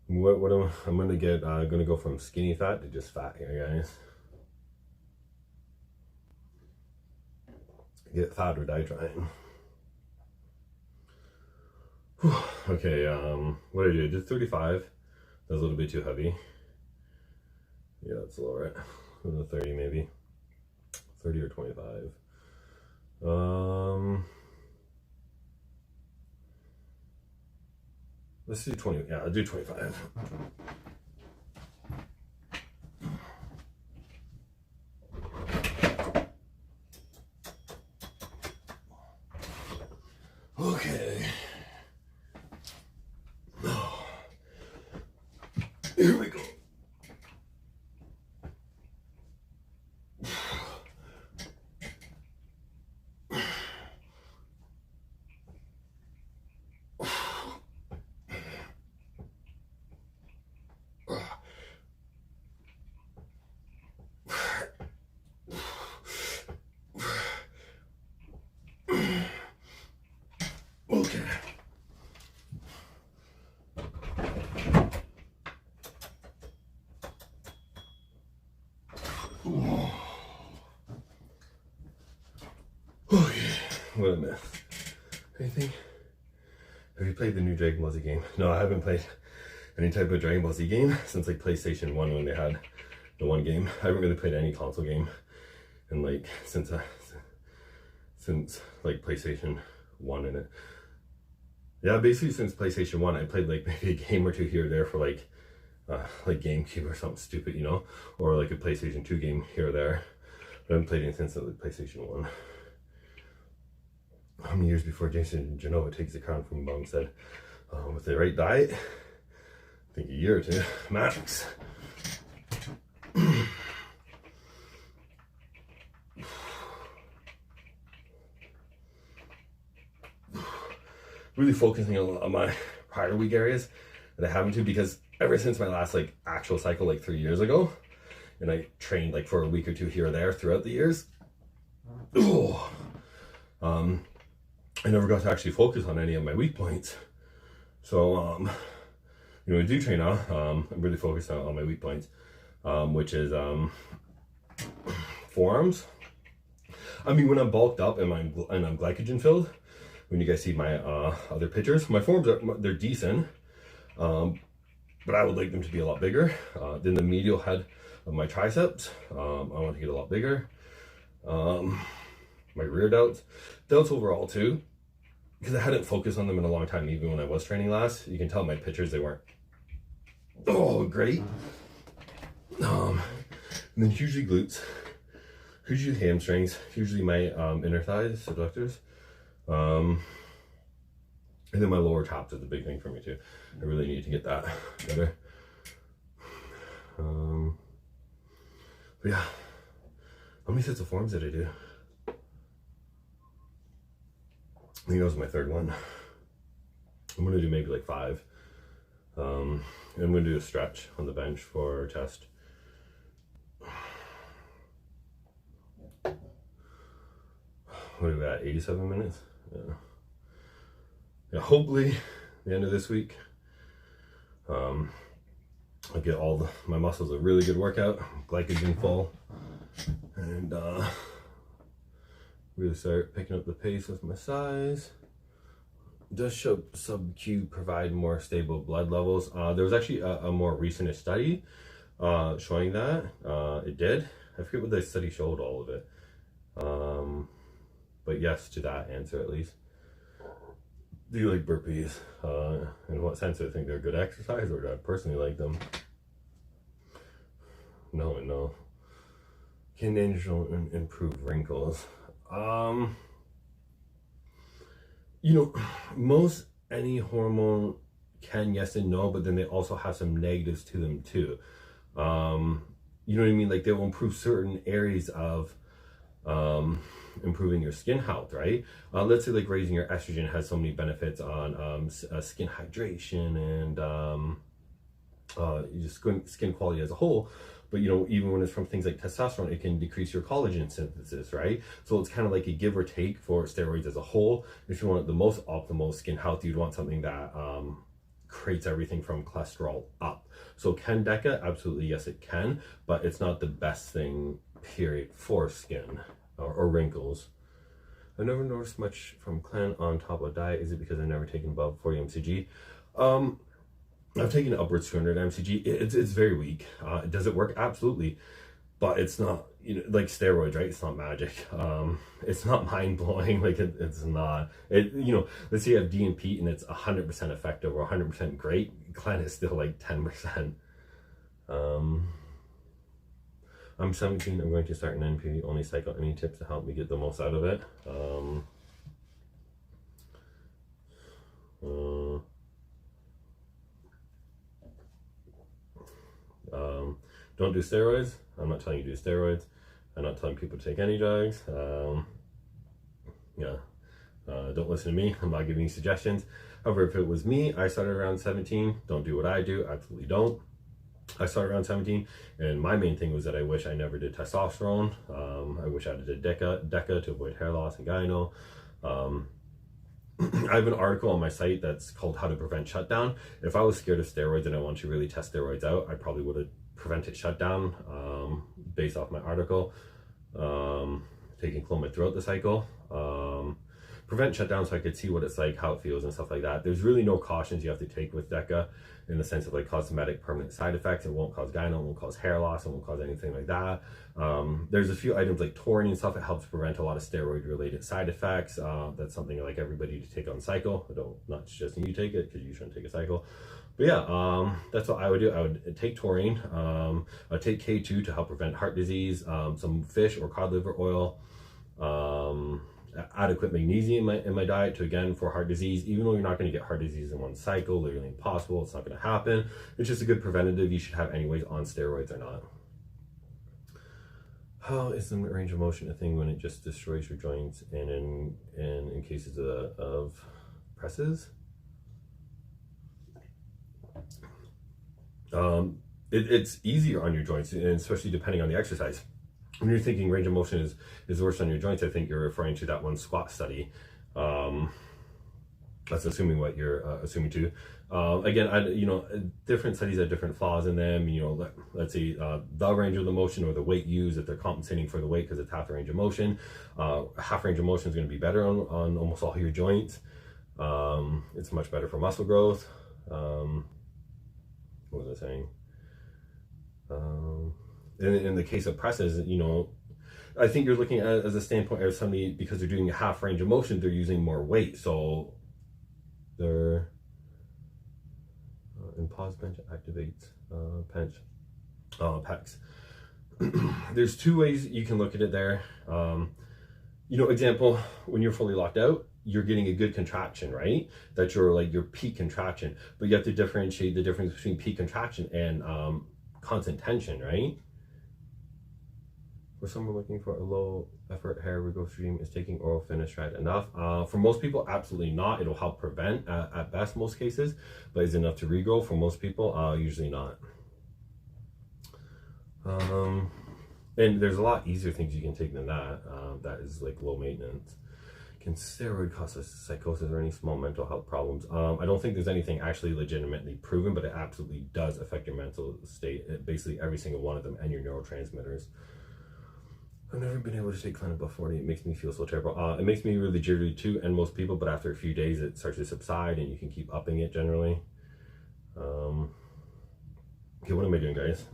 I'm gonna get, gonna go from skinny fat to just fat here, guys. Get fat or die trying. Okay, what did I do? I did 35. That was a little bit too heavy. Yeah, that's a little right. 30 maybe. 30 or 25. Let's do 20. Yeah, I'll do 25. Okay. Here we go. Okay. Okay, what a mess. Anything? Have you played the new Dragon Ball Z game? No, I haven't played any type of Dragon Ball Z game since like PlayStation 1 when they had the one game. I haven't really played any console game and like since like PlayStation 1 in it. Yeah, basically since PlayStation 1 I played like maybe a game or two here or there for like GameCube or something stupid, you know, or like a PlayStation 2 game here or there. But I haven't played it since like PlayStation 1. How many years before Jason Genova takes the crown from Bum said, with the right diet, I think a year or two, max. Really focusing on my prior week areas that I haven't to, because ever since my last like actual cycle like 3 years ago, and I trained like for a week or two here or there throughout the years, I never got to actually focus on any of my weak points. So you know, I do train now. I'm really focused on my weak points, which is forearms. I mean, when I'm bulked up and I'm glycogen filled, when you guys see my other pictures, my forms they're decent, but I would like them to be a lot bigger. Then the medial head of my triceps, I want to get a lot bigger. My rear delts overall too, because I hadn't focused on them in a long time. Even when I was training last, you can tell in my pictures they weren't great. And then hugely glutes, hugely hamstrings, hugely my inner thighs, subductors. And then my lower traps is the big thing for me too. I really need to get that better. But yeah, how many sets of forms did I do? I think that was my third one. I'm gonna do maybe like 5. I'm gonna do a stretch on the bench for chest. What are we at, 87 minutes? Yeah, hopefully the end of this week, I'll get all my muscles a really good workout, glycogen full, and really start picking up the pace with my size. Does show sub-Q provide more stable blood levels. There was actually a more recent study showing that. It did. I forget what the study showed all of it. But yes to that answer at least. Do you like burpees? In what sense? I think they're good exercise, or do I personally like them? No and no. Can androgen improve wrinkles? You know, most any hormone can, yes and no, but then they also have some negatives to them too. You know what I mean? Like they will improve certain areas of improving your skin health, right? Let's say like raising your estrogen has so many benefits on skin hydration and just skin quality as a whole. But you know, even when it's from things like testosterone, it can decrease your collagen synthesis, right? So it's kind of like a give or take for steroids as a whole. If you want the most optimal skin health, you'd want something that creates everything from cholesterol up. So can DECA? Absolutely, yes it can, but it's not the best thing, period, for skin or wrinkles. I've never noticed much from clan on top of diet. Is it because I've never taken above 40 mcg? I've taken upwards 200 mcg. It's very weak. Does it work? Absolutely, but it's not, you know, like steroids, right? It's not magic. It's not mind-blowing. Like it's not. You know, let's say you have DNP and it's 100% effective or 100% great. Clan is still like 10%. I'm 17. I'm going to start an NP only cycle. Any tips to help me get the most out of it? Don't do steroids. I'm not telling you to do steroids. I'm not telling people to take any drugs. Don't listen to me. I'm not giving you suggestions. However, if it was me, I started around 17. Don't do what I do. Absolutely don't. I started around 17, and my main thing was that I wish I never did testosterone. I wish I did DECA to avoid hair loss and gyno. I have an article on my site that's called How to Prevent Shutdown. If I was scared of steroids and I wanted to really test steroids out, I probably would have prevented shutdown based off my article. Taking Clomid throughout the cycle. Prevent shutdown so I could see what it's like, how it feels and stuff like that. There's really no cautions you have to take with DECA in the sense of like cosmetic permanent side effects. It won't cause gyno, it won't cause hair loss, it won't cause anything like that. There's a few items like taurine and stuff. It helps prevent a lot of steroid related side effects. That's something I like everybody to take on cycle. I don't, not suggesting you take it because you shouldn't take a cycle. But yeah, that's what I would do. I would take taurine. I'd take K2 to help prevent heart disease, some fish or cod liver oil, adequate magnesium in my diet to, again, for heart disease. Even though you're not going to get heart disease in one cycle, literally impossible, it's not going to happen. It's just a good preventative you should have anyways, on steroids or not. How is the range of motion a thing when it just destroys your joints and in cases of presses? It's easier on your joints, and especially depending on the exercise. When you're thinking range of motion is worse on your joints, I think you're referring to that one squat study. That's assuming what you're assuming too. Again, you know, different studies have different flaws in them. You know, let's say the range of the motion or the weight used, if they're compensating for the weight because it's half the range of motion. Half range of motion is going to be better on almost all your joints. It's much better for muscle growth. What was I saying? In the case of presses, you know, I think you're looking at it as a standpoint of somebody, because they're doing a half range of motion, they're using more weight. So they're and pause bench activates pecs. There's two ways you can look at it there. You know, example, when you're fully locked out, you're getting a good contraction, right? That's your peak contraction, but you have to differentiate the difference between peak contraction and constant tension, right? For someone looking for a low effort hair regrowth stream, is taking oral finasteride enough? For most people, absolutely not. It'll help prevent at best most cases, but is enough to regrow for most people? Usually not. And there's a lot easier things you can take than that. That is like low maintenance. Can steroid cause a psychosis or any small mental health problems? I don't think there's anything actually legitimately proven, but it absolutely does affect your mental state. Basically every single one of them, and your neurotransmitters. I've never been able to take Clan above 40. It makes me feel so terrible. It makes me really jittery too, and most people, but after a few days it starts to subside and you can keep upping it generally. Okay, what am I doing, guys?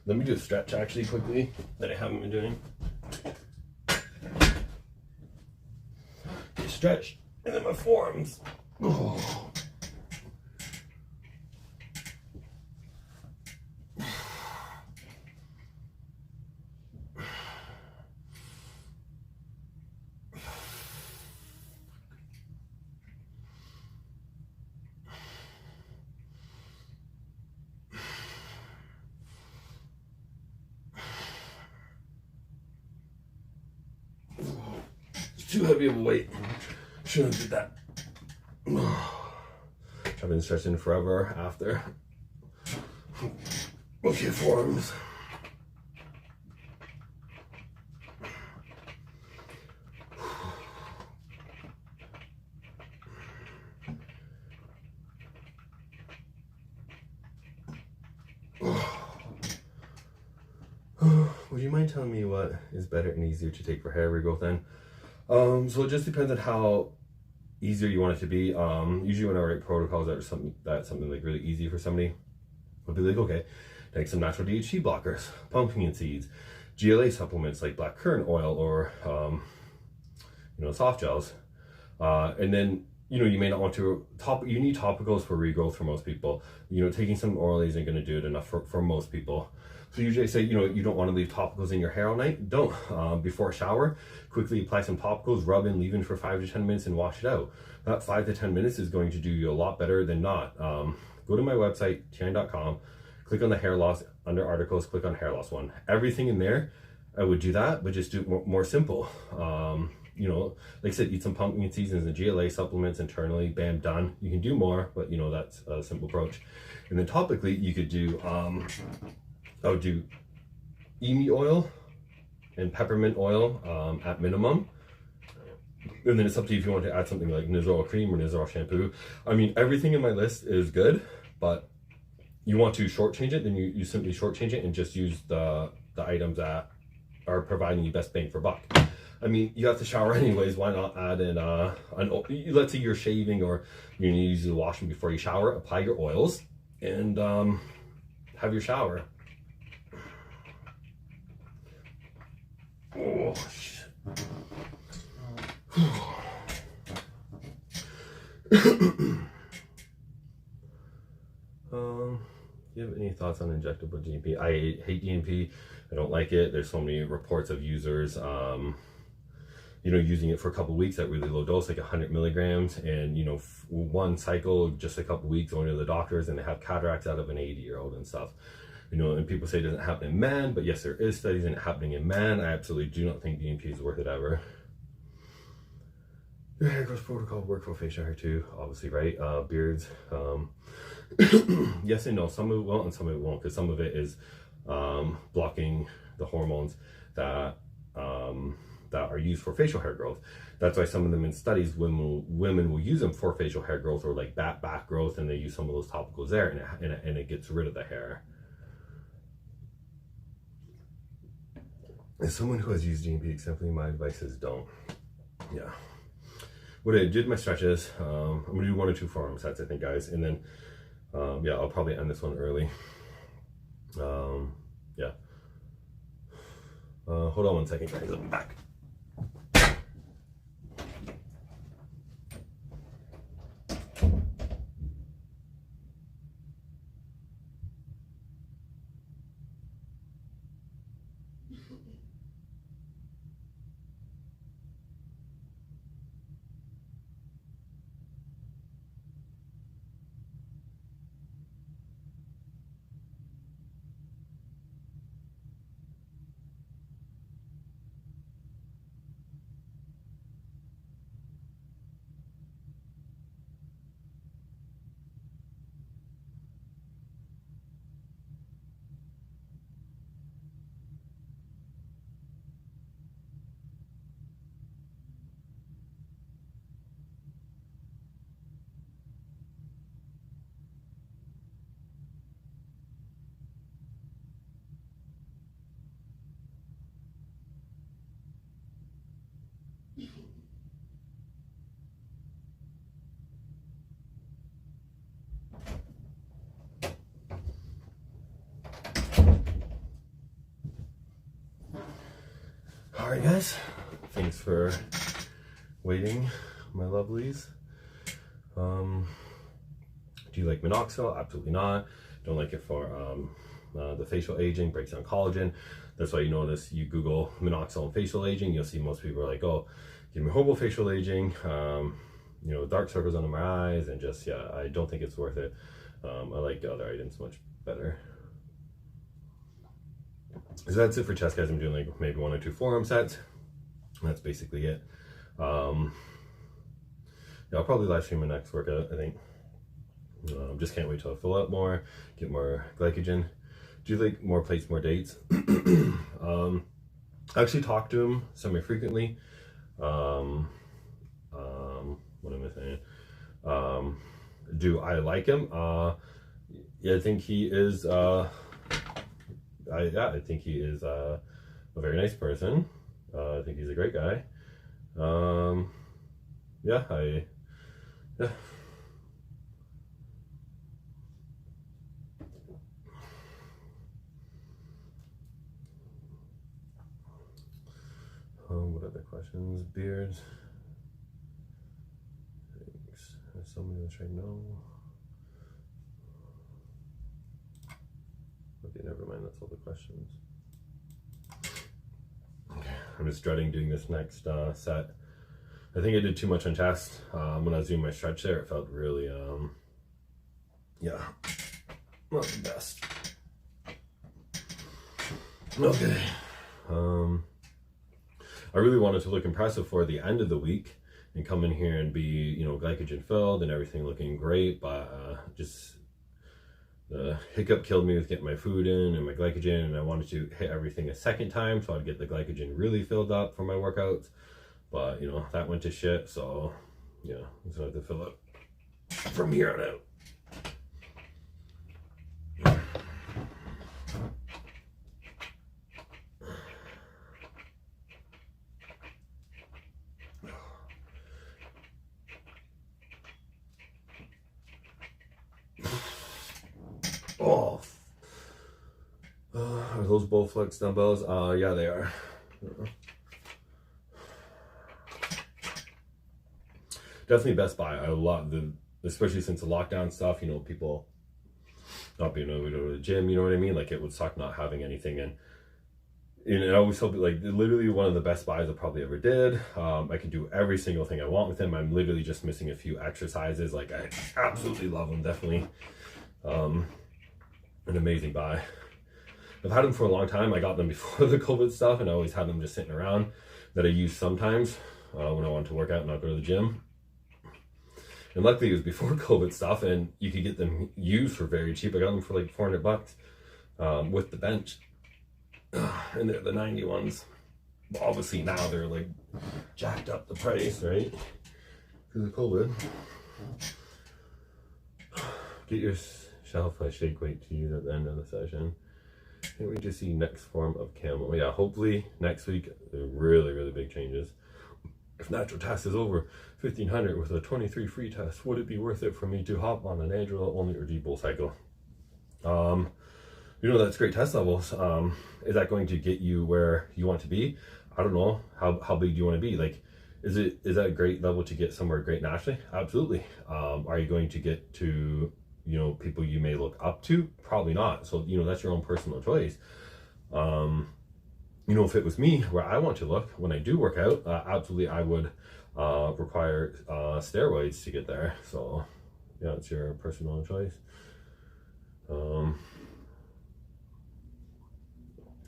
Let me do a stretch actually quickly that I haven't been doing. Stretch, and then my forearms. Oh. Too heavy of a weight. Shouldn't have did that. I've been stretching forever after. Okay, forearms. Would you mind telling me what is better and easier to take for hair regrowth then? So it just depends on how easier you want it to be. Usually when I write protocols that are something like really easy for somebody, I'll be like, okay, take some natural DHT blockers, pumpkin seeds, GLA supplements like black currant oil, or you know, soft gels, and then you know, you may not want to you need topicals for regrowth for most people. You know, taking some orally isn't going to do it enough for most people. So usually I say, you know, you don't want to leave topicals in your hair all night. Don't. Before a shower, quickly apply some topicals, rub in, leave in for 5 to 10 minutes and wash it out. That 5 to 10 minutes is going to do you a lot better than not. Go to my website, tian.com, click on the hair loss, under articles, click on hair loss one. Everything in there, I would do that, but just do it more simple. You know, like I said, eat some pumpkin seeds and GLA supplements internally, bam, done. You can do more, but you know, that's a simple approach. And then topically, you could do, I would do emu oil and peppermint oil at minimum. And then it's up to you if you want to add something like Nizoral cream or Nizoral shampoo. I mean, everything in my list is good, but you want to shortchange it, then you simply shortchange it and just use the items that are providing you best bang for buck. I mean, you have to shower anyways. Why not add in let's say you're shaving or you need to use the washroom before you shower, apply your oils and have your shower. Oh, shit. Do you have any thoughts on injectable GMP? I hate GMP. I don't like it. There's so many reports of users, you know, using it for a couple weeks at really low dose, like 100 milligrams, and you know, one cycle, just a couple weeks, going to the doctors, and they have cataracts out of an 80-year-old and stuff. You know, and people say it doesn't happen in men, but yes, there is studies in it happening in men. I absolutely do not think DMP is worth it ever. Your hair growth protocol work for facial hair too, obviously, right? Beards, yes and no. Some of it will and some of it won't, because some of it is blocking the hormones that that are used for facial hair growth. That's why some of them in studies, women will use them for facial hair growth or like back growth, and they use some of those topicals there, and it gets rid of the hair. As someone who has used GMP extensively, my advice is don't. Yeah. What I did my stretches, I'm gonna do 1 or 2 forearm sets, I think, guys, and then yeah, I'll probably end this one early. Yeah. Hold on 1 second, guys. I'll be back. Alright guys, thanks for waiting, my lovelies. Do you like minoxidil? Absolutely not. Don't like it for the facial aging, breaks down collagen. That's why you notice, you Google minoxidil and facial aging, you'll see most people are like, oh, give me horrible facial aging, you know, dark circles under my eyes, and just, yeah, I don't think it's worth it. I like the other items much better. So that's it for chest, guys. I'm doing like maybe 1 or 2 forearm sets. That's basically it. Yeah, I'll probably live stream my next workout, I think. Just can't wait till I fill up more, get more glycogen, do like more plates, more dates. I actually talk to him semi-frequently. What am I saying? Do I like him? Yeah, I think he is, I think he is a very nice person. I think he's a great guy. Yeah, yeah. What other questions? Beards? Thanks. There's somebody that's right now. Okay, never mind, that's all the questions. Okay, I'm just dreading doing this next set. I think I did too much on chest. When I was doing my stretch there, it felt really, yeah, not the best. Okay. I really wanted to look impressive for the end of the week and come in here and be, you know, glycogen filled and everything looking great, but just the hiccup killed me with getting my food in and my glycogen, and I wanted to hit everything a second time so I'd get the glycogen really filled up for my workouts. But, you know, that went to shit, so, yeah, so I have to fill up from here on out. Oh, are those Bowflex dumbbells? Yeah, they are. Definitely Best Buy. I love the, especially since the lockdown stuff, you know, people not being able to go to the gym, you know what I mean? Like, it would suck not having anything. And I always hope, like, literally one of the best buys I probably ever did. I can do every single thing I want with them. I'm literally just missing a few exercises. Like, I absolutely love them, definitely. An amazing buy. I've had them for a long time. I got them before the COVID stuff, and I always had them just sitting around that I use sometimes when I want to work out and not go to the gym. And luckily it was before COVID stuff, and you could get them used for very cheap. I got them for like $400 with the bench, and they're the 90 ones. Obviously now they're like jacked up the price, right? Because of COVID. Get your shelf shake weight to use at the end of the session. Can't wait to see next form of camo. Yeah, hopefully next week, really, really big changes. If natural test is over 1500 with a 23 free test, would it be worth it for me to hop on an Android only or depot cycle? You know, that's great test levels. Is that going to get you where you want to be? I don't know. How big do you want to be? Like, is that a great level to get somewhere great nationally? Absolutely. Are you going to get to, you know, people you may look up to? Probably not. So, you know, that's your own personal choice. You know, if it was me where I want to look when I do work out, absolutely I would require steroids to get there. So yeah, it's your personal choice.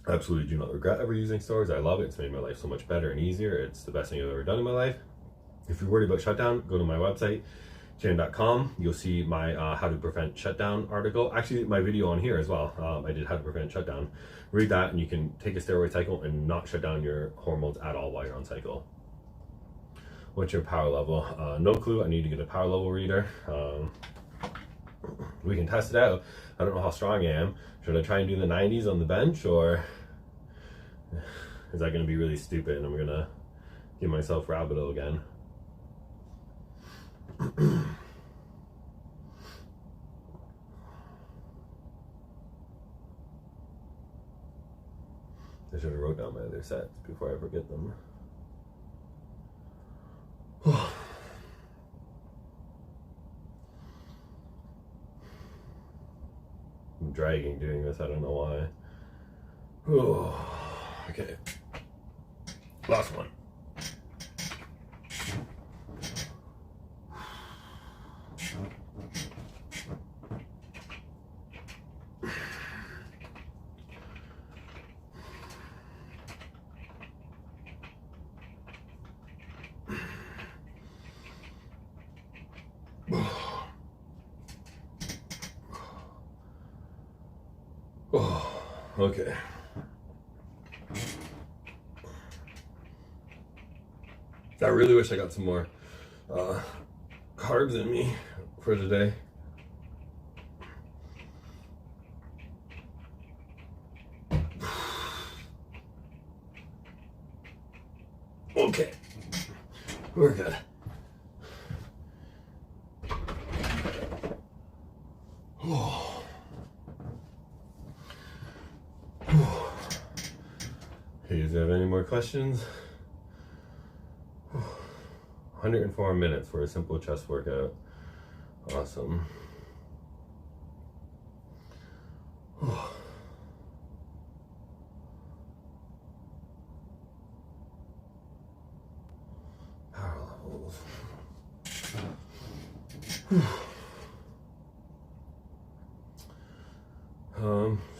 Absolutely do not regret ever using steroids. I love it. It's made my life so much better and easier. It's the best thing I've ever done in my life. If you're worried about shutdown, go to my website, Jan.com. You'll see my how to prevent shutdown article. Actually, my video on here as well. I did how to prevent shutdown. Read that and you can take a steroid cycle and not shut down your hormones at all while you're on cycle. What's your power level? No clue. I need to get a power level reader. We can test it out. I don't know how strong I am. Should I try and do the 90s on the bench, or is that going to be really stupid and I'm going to give myself rabbit-hole again? I should have wrote down my other sets before I forget them. I'm dragging doing this, I don't know why. Oh, okay. Last one. Oh, okay. I really wish I got some more carbs in me for today. Okay, we're good. Oh. Hey, do you have any more questions? 104 minutes for a simple chest workout. Awesome. Power levels.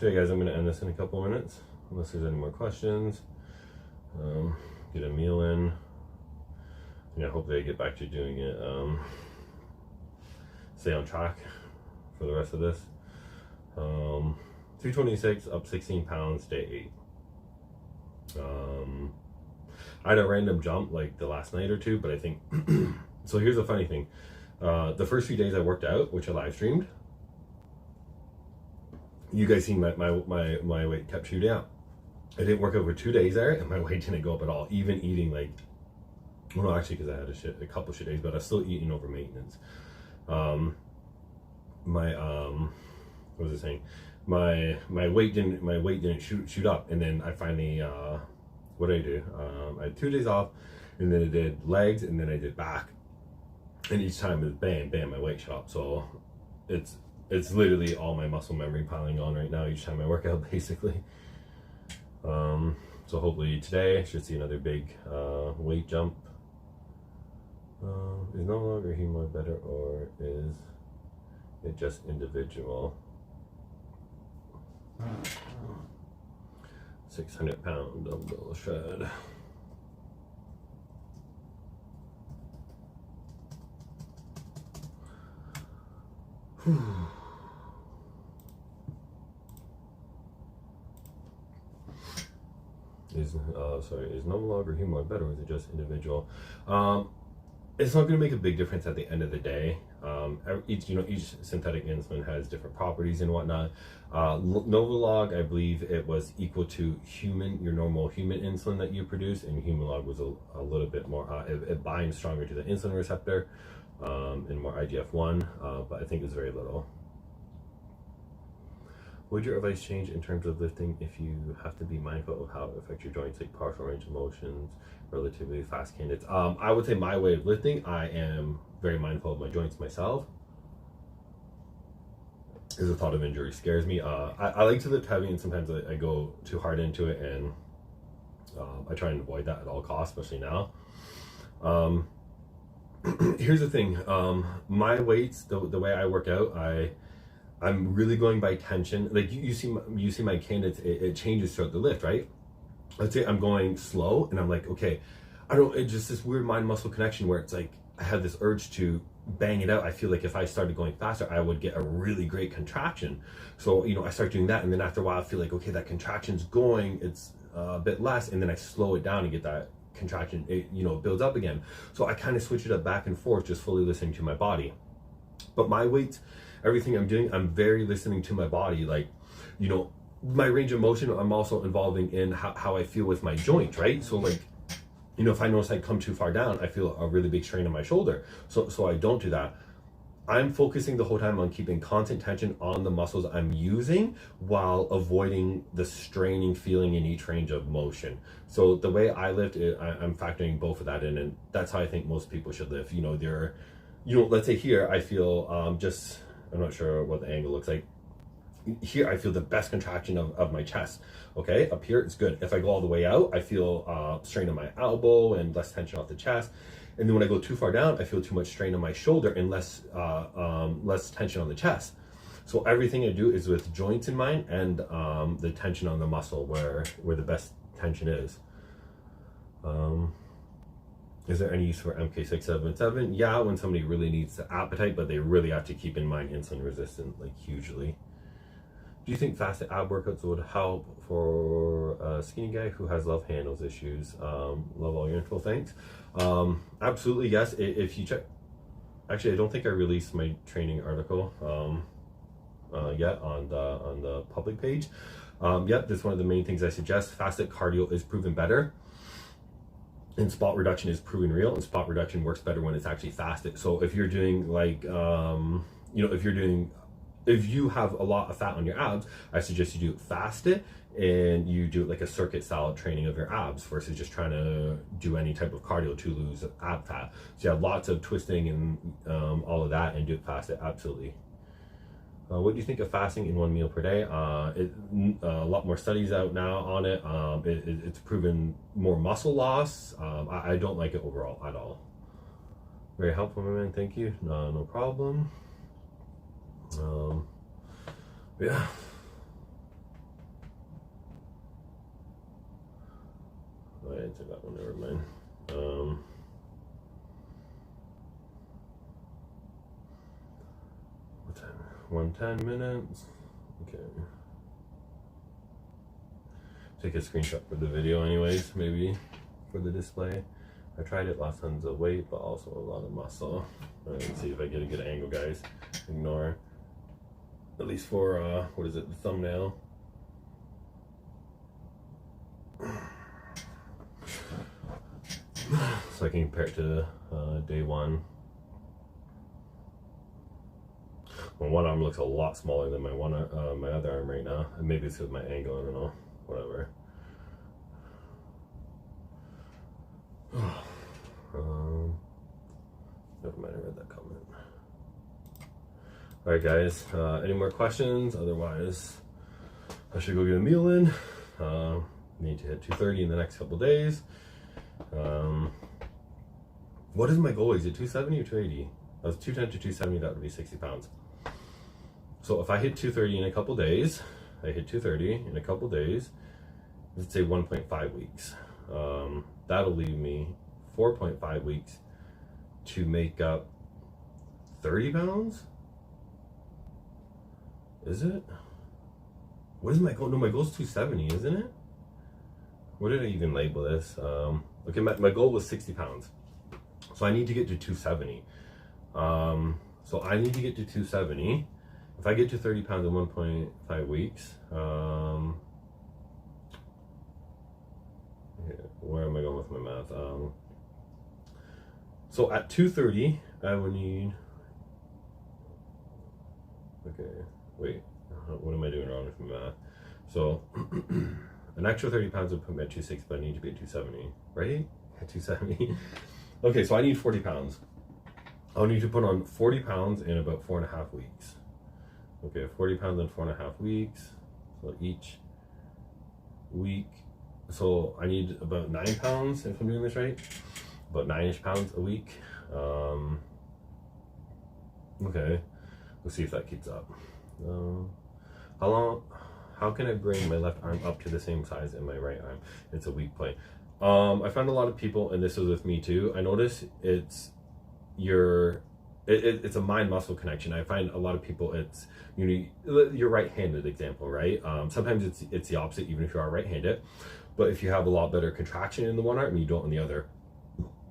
So yeah, guys, I'm going to end this in a couple minutes, unless there's any more questions. Get a meal in. Yeah, hopefully I get back to doing it. Stay on track for the rest of this. 226, up 16 pounds, day 8. I had a random jump like the last night or two, but I think, so here's the funny thing. The first few days I worked out, which I live streamed, you guys seen my weight kept shooting up. I didn't work out for 2 days there, and my weight didn't go up at all, even eating like, well, no, actually, because I had a couple shit days, but I was still eating over maintenance. What was I saying? My weight didn't shoot up, and then I finally what did I do? I had 2 days off, and then I did legs, and then I did back, and each time it was bam, bam, my weight shot up. So it's literally all my muscle memory piling on right now each time I work out, basically. So hopefully today I should see another big weight jump. Is no longer hemo better, or is it just individual? 600-pound dumbbell shred. Is Novolog or Humalog better, or is it just individual? It's not going to make a big difference at the end of the day. Each synthetic insulin has different properties and whatnot. Novolog, I believe it was equal to your normal human insulin that you produce, and Humalog was a little bit more. It binds stronger to the insulin receptor, and more IGF-1, but I think it's very little. Would your advice change in terms of lifting if you have to be mindful of how it affects your joints, like partial range of motions, relatively fast candidates? I would say my way of lifting, I am very mindful of my joints myself, because the thought of injury scares me. I like to lift heavy, and sometimes I go too hard into it, and I try and avoid that at all costs, especially now. Here's the thing, my weights, the way I work out, I'm really going by tension. Like you see my candidates, it changes throughout the lift, right? Let's say I'm going slow and I'm like, okay, it's just this weird mind muscle connection where it's like, I have this urge to bang it out. I feel like if I started going faster, I would get a really great contraction. So, I start doing that. And then after a while, I feel like, okay, that contraction's going, it's a bit less. And then I slow it down and get that contraction, it builds up again. So I kind of switch it up back and forth, just fully listening to my body. But my weights, everything I'm doing, I'm very listening to my body. Like, my range of motion, I'm also involving in how I feel with my joint, right? So like, if I notice I come too far down, I feel a really big strain on my shoulder. So I don't do that. I'm focusing the whole time on keeping constant tension on the muscles I'm using while avoiding the straining feeling in each range of motion. So the way I lift it, I'm factoring both of that in, and that's how I think most people should lift. Let's say here, I feel I'm not sure what the angle looks like. Here, I feel the best contraction of my chest. Okay, up here, it's good. If I go all the way out, I feel strain on my elbow and less tension off the chest. And then when I go too far down, I feel too much strain on my shoulder and less tension on the chest. So everything I do is with joints in mind and the tension on the muscle where the best tension is. Is there any use for MK677? Yeah, when somebody really needs the appetite, but they really have to keep in mind insulin resistant, like hugely. Do you think fasted ab workouts would help for a skinny guy who has love handles issues? Love all your info, thanks. Absolutely, yes. If you check, actually, I don't think I released my training article yet on the public page. Yep, that's one of the main things I suggest. Fasted cardio is proven better, and spot reduction is proven real, and spot reduction works better when it's actually fasted. So if you're doing like, if you have a lot of fat on your abs, I suggest you do it fasted, and you do it like a circuit style training of your abs versus just trying to do any type of cardio to lose ab fat. So yeah, lots of twisting and all of that, and do it fasted, absolutely. What do you think of fasting in 1 meal per day? A lot more studies out now on it. It's proven more muscle loss. I don't like it overall at all. Very helpful, my man. Thank you. No problem. Yeah. I answered that one. Never mind. 110 minutes. Okay. Take a screenshot for the video anyways, maybe for the display. I tried it, lost tons of weight, but also a lot of muscle. Let's see if I get a good angle, guys. Ignore, at least for, what is it, the thumbnail. So I can compare it to day one. My one arm looks a lot smaller than my my other arm right now. And maybe it's with my angle, I don't know, whatever. Never mind, I read that comment. All right, guys, any more questions? Otherwise, I should go get a meal in. Need to hit 230 in the next couple days. What is my goal? Is it 270 or 280? I was 210 to 270, that would be 60 pounds. So if I hit 230 in a couple days, I hit 230 in a couple days, let's say 1.5 weeks. That'll leave me 4.5 weeks to make up 30 pounds? Is it? What is my goal? No, my goal is 270, isn't it? what did I even label this? Okay, my goal was 60 pounds. So I need to get to 270. So I need to get to 270. If I get to 30 pounds in 1.5 weeks, where am I going with my math? So at 230, I would need, okay, wait, what am I doing wrong with my math? So an extra 30 pounds would put me at 260, but I need to be at 270, right? At 270. Okay, so I need 40 pounds. I'll need to put on 40 pounds in about 4.5 weeks. Okay, 40 pounds in 4.5 weeks. So each week, so I need about 9 pounds if I'm doing this right. About 9-ish pounds a week. Okay, let's see if that keeps up. How can I bring my left arm up to the same size in my right arm? It's a weak point. I found a lot of people, and this was with me too, I notice it's a mind-muscle connection. I find a lot of people, it's, you know, you're right-handed example, right? Sometimes it's the opposite, even if you are right-handed. But if you have a lot better contraction in the one arm and you don't in the other,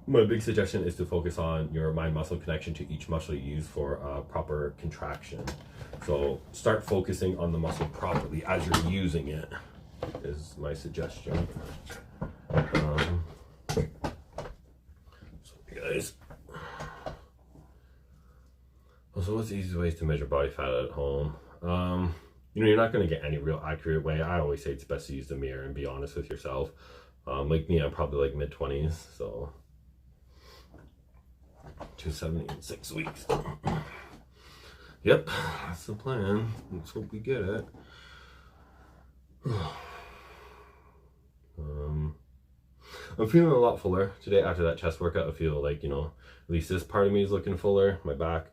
my big suggestion is to focus on your mind-muscle connection to each muscle you use for proper contraction. So start focusing on the muscle properly as you're using it, is my suggestion. So guys, also, what's the easiest ways to measure body fat at home? You know, you're not going to get any real accurate way. I always say it's best to use the mirror and be honest with yourself. Like me, I'm probably like mid-20s, so 270 in 6 weeks. Yep, that's the plan. Let's hope we get it. I'm feeling a lot fuller today after that chest workout. I feel like, you know, at least this part of me is looking fuller. My back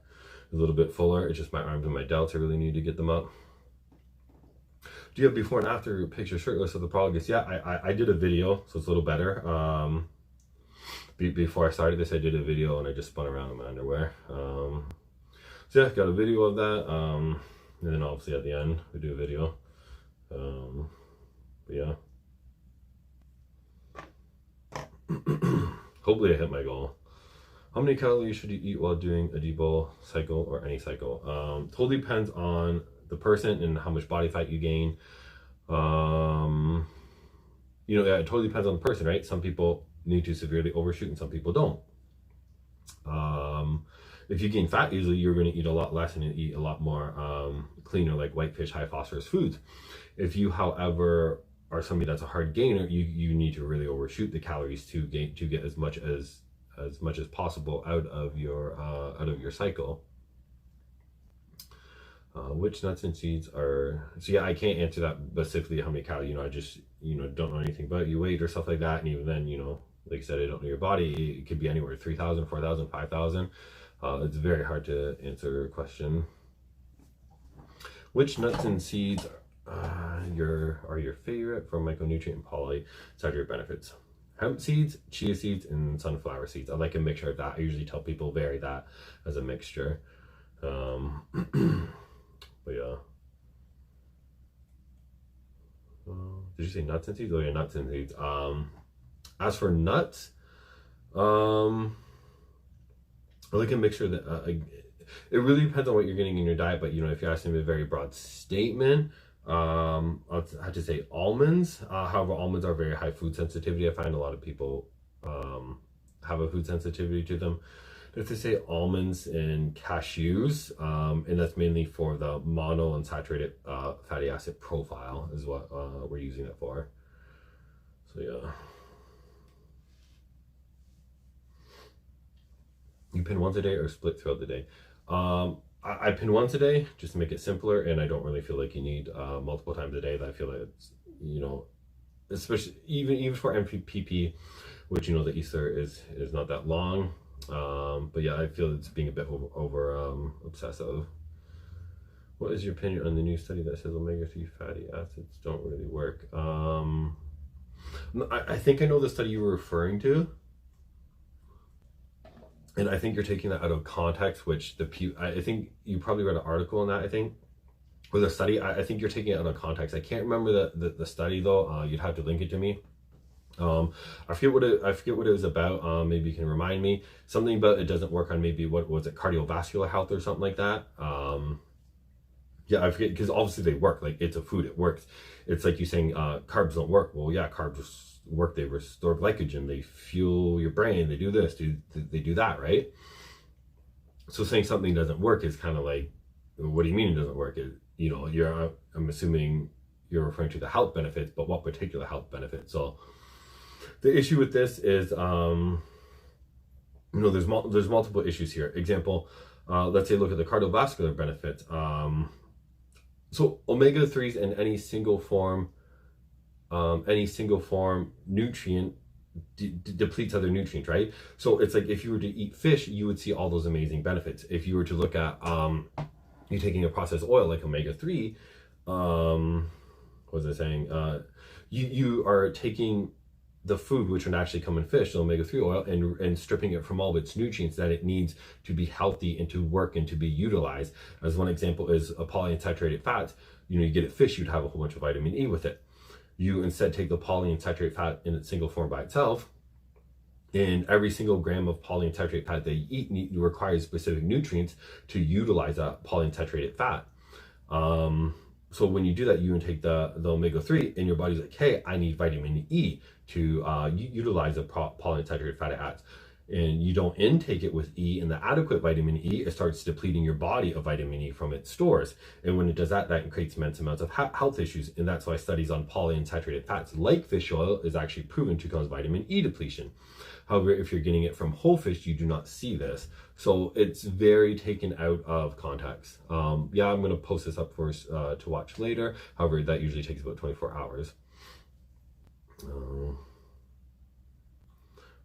is a little bit fuller. It's just my arms and my delts. I really need to get them up. Do you have before and after picture shirtless of the progress? Yeah, I did a video, so it's a little better. Before I started this, I did a video and I just spun around in my underwear. So yeah, got a video of that. And then obviously at the end, we do a video. But yeah. Hopefully I hit my goal. How many calories should you eat while doing a debol cycle or any cycle? Totally depends on the person and how much body fat you gain. You know, yeah, it totally depends on the person, right? Some people need to severely overshoot and some people don't. If you gain fat easily, you're going to eat a lot less and you eat a lot more cleaner, like whitefish, high phosphorus foods. If you, however, are somebody that's a hard gainer, you need to really overshoot the calories to get as much as possible out of your cycle. Which nuts and seeds are, so yeah, I can't answer that specifically how many calories, you know, I just, you know, don't know anything about your weight or stuff like that. And even then, you know, like I said, I don't know your body. It could be anywhere 3,000, 4,000, 5,000. It's very hard to answer a question. Which nuts and seeds are your favorite for micronutrient and polysaccharide benefits? Hemp seeds, chia seeds, and sunflower seeds. I like a mixture of that. I usually tell people vary that as a mixture. But yeah. Did you say nuts and seeds? Oh yeah, nuts and seeds. As for nuts, I like a mixture that it really depends on what you're getting in your diet. But you know, if you're asking me a very broad statement, I'll have to say almonds. However, almonds are very high food sensitivity. I find a lot of people have a food sensitivity to them. If they say almonds and cashews, and that's mainly for the monounsaturated fatty acid profile is what we're using it for. So yeah. You pin once a day or split throughout the day? I pin once a day just to make it simpler, and I don't really feel like you need multiple times a day. That I feel like it's, you know, especially even for MPP, which, you know, the ether is not that long. But yeah, I feel it's being a bit over obsessive. What is your opinion on the new study that says omega-3 fatty acids don't really work? I think I know the study you were referring to. And I think you're taking that out of context, which I think you probably read an article on that, I think, or the study. I think you're taking it out of context. I can't remember the study though. You'd have to link it to me. I forget what it was about. Maybe you can remind me. Something about it doesn't work on maybe what was it, cardiovascular health or something like that. Yeah, I forget, because obviously they work. Like, it's a food, it works. It's like you saying carbs don't work. Well, yeah, carbs work. They restore glycogen. They fuel your brain. They do this. They do that, right? So saying something doesn't work is kind of like, what do you mean it doesn't work? You know, I'm assuming you're referring to the health benefits, but what particular health benefits? So the issue with this is, you know, there's multiple issues here. Example, let's say look at the cardiovascular benefits. So omega-3s in any single form nutrient depletes other nutrients, right? So it's like if you were to eat fish, you would see all those amazing benefits. If you were to look at you taking a processed oil like omega-3, what was I saying? You are taking the food which would actually come in fish, the omega-3 oil, and stripping it from all of its nutrients that it needs to be healthy and to work and to be utilized. As one example is a polyunsaturated fat. You know, you get it fish, you'd have a whole bunch of vitamin E with it. You instead take the polyunsaturated fat in its single form by itself, and every single gram of polyunsaturated fat that you eat requires specific nutrients to utilize that polyunsaturated fat. So when you do that, you intake the omega-3, and your body's like, hey, I need vitamin E to utilize the polyunsaturated fatty acids. And you don't intake it with E and the adequate vitamin E, it starts depleting your body of vitamin E from its stores. And when it does that, that creates immense amounts of health issues. And that's why studies on polyunsaturated fats like fish oil is actually proven to cause vitamin E depletion. However, if you're getting it from whole fish, you do not see this. So it's very taken out of context. Yeah, I'm going to post this up for us to watch later. However, that usually takes about 24 hours.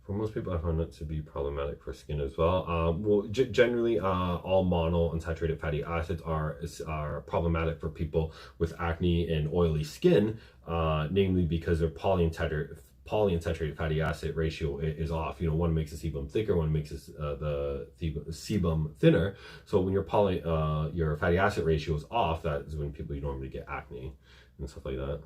For most people, I find it to be problematic for skin as well. Well, generally, all monounsaturated fatty acids are problematic for people with acne and oily skin, namely because their polyunsaturated fatty acid ratio is off. You know, one makes the sebum thicker, one makes the sebum thinner. So when your fatty acid ratio is off, that is when people normally get acne and stuff like that.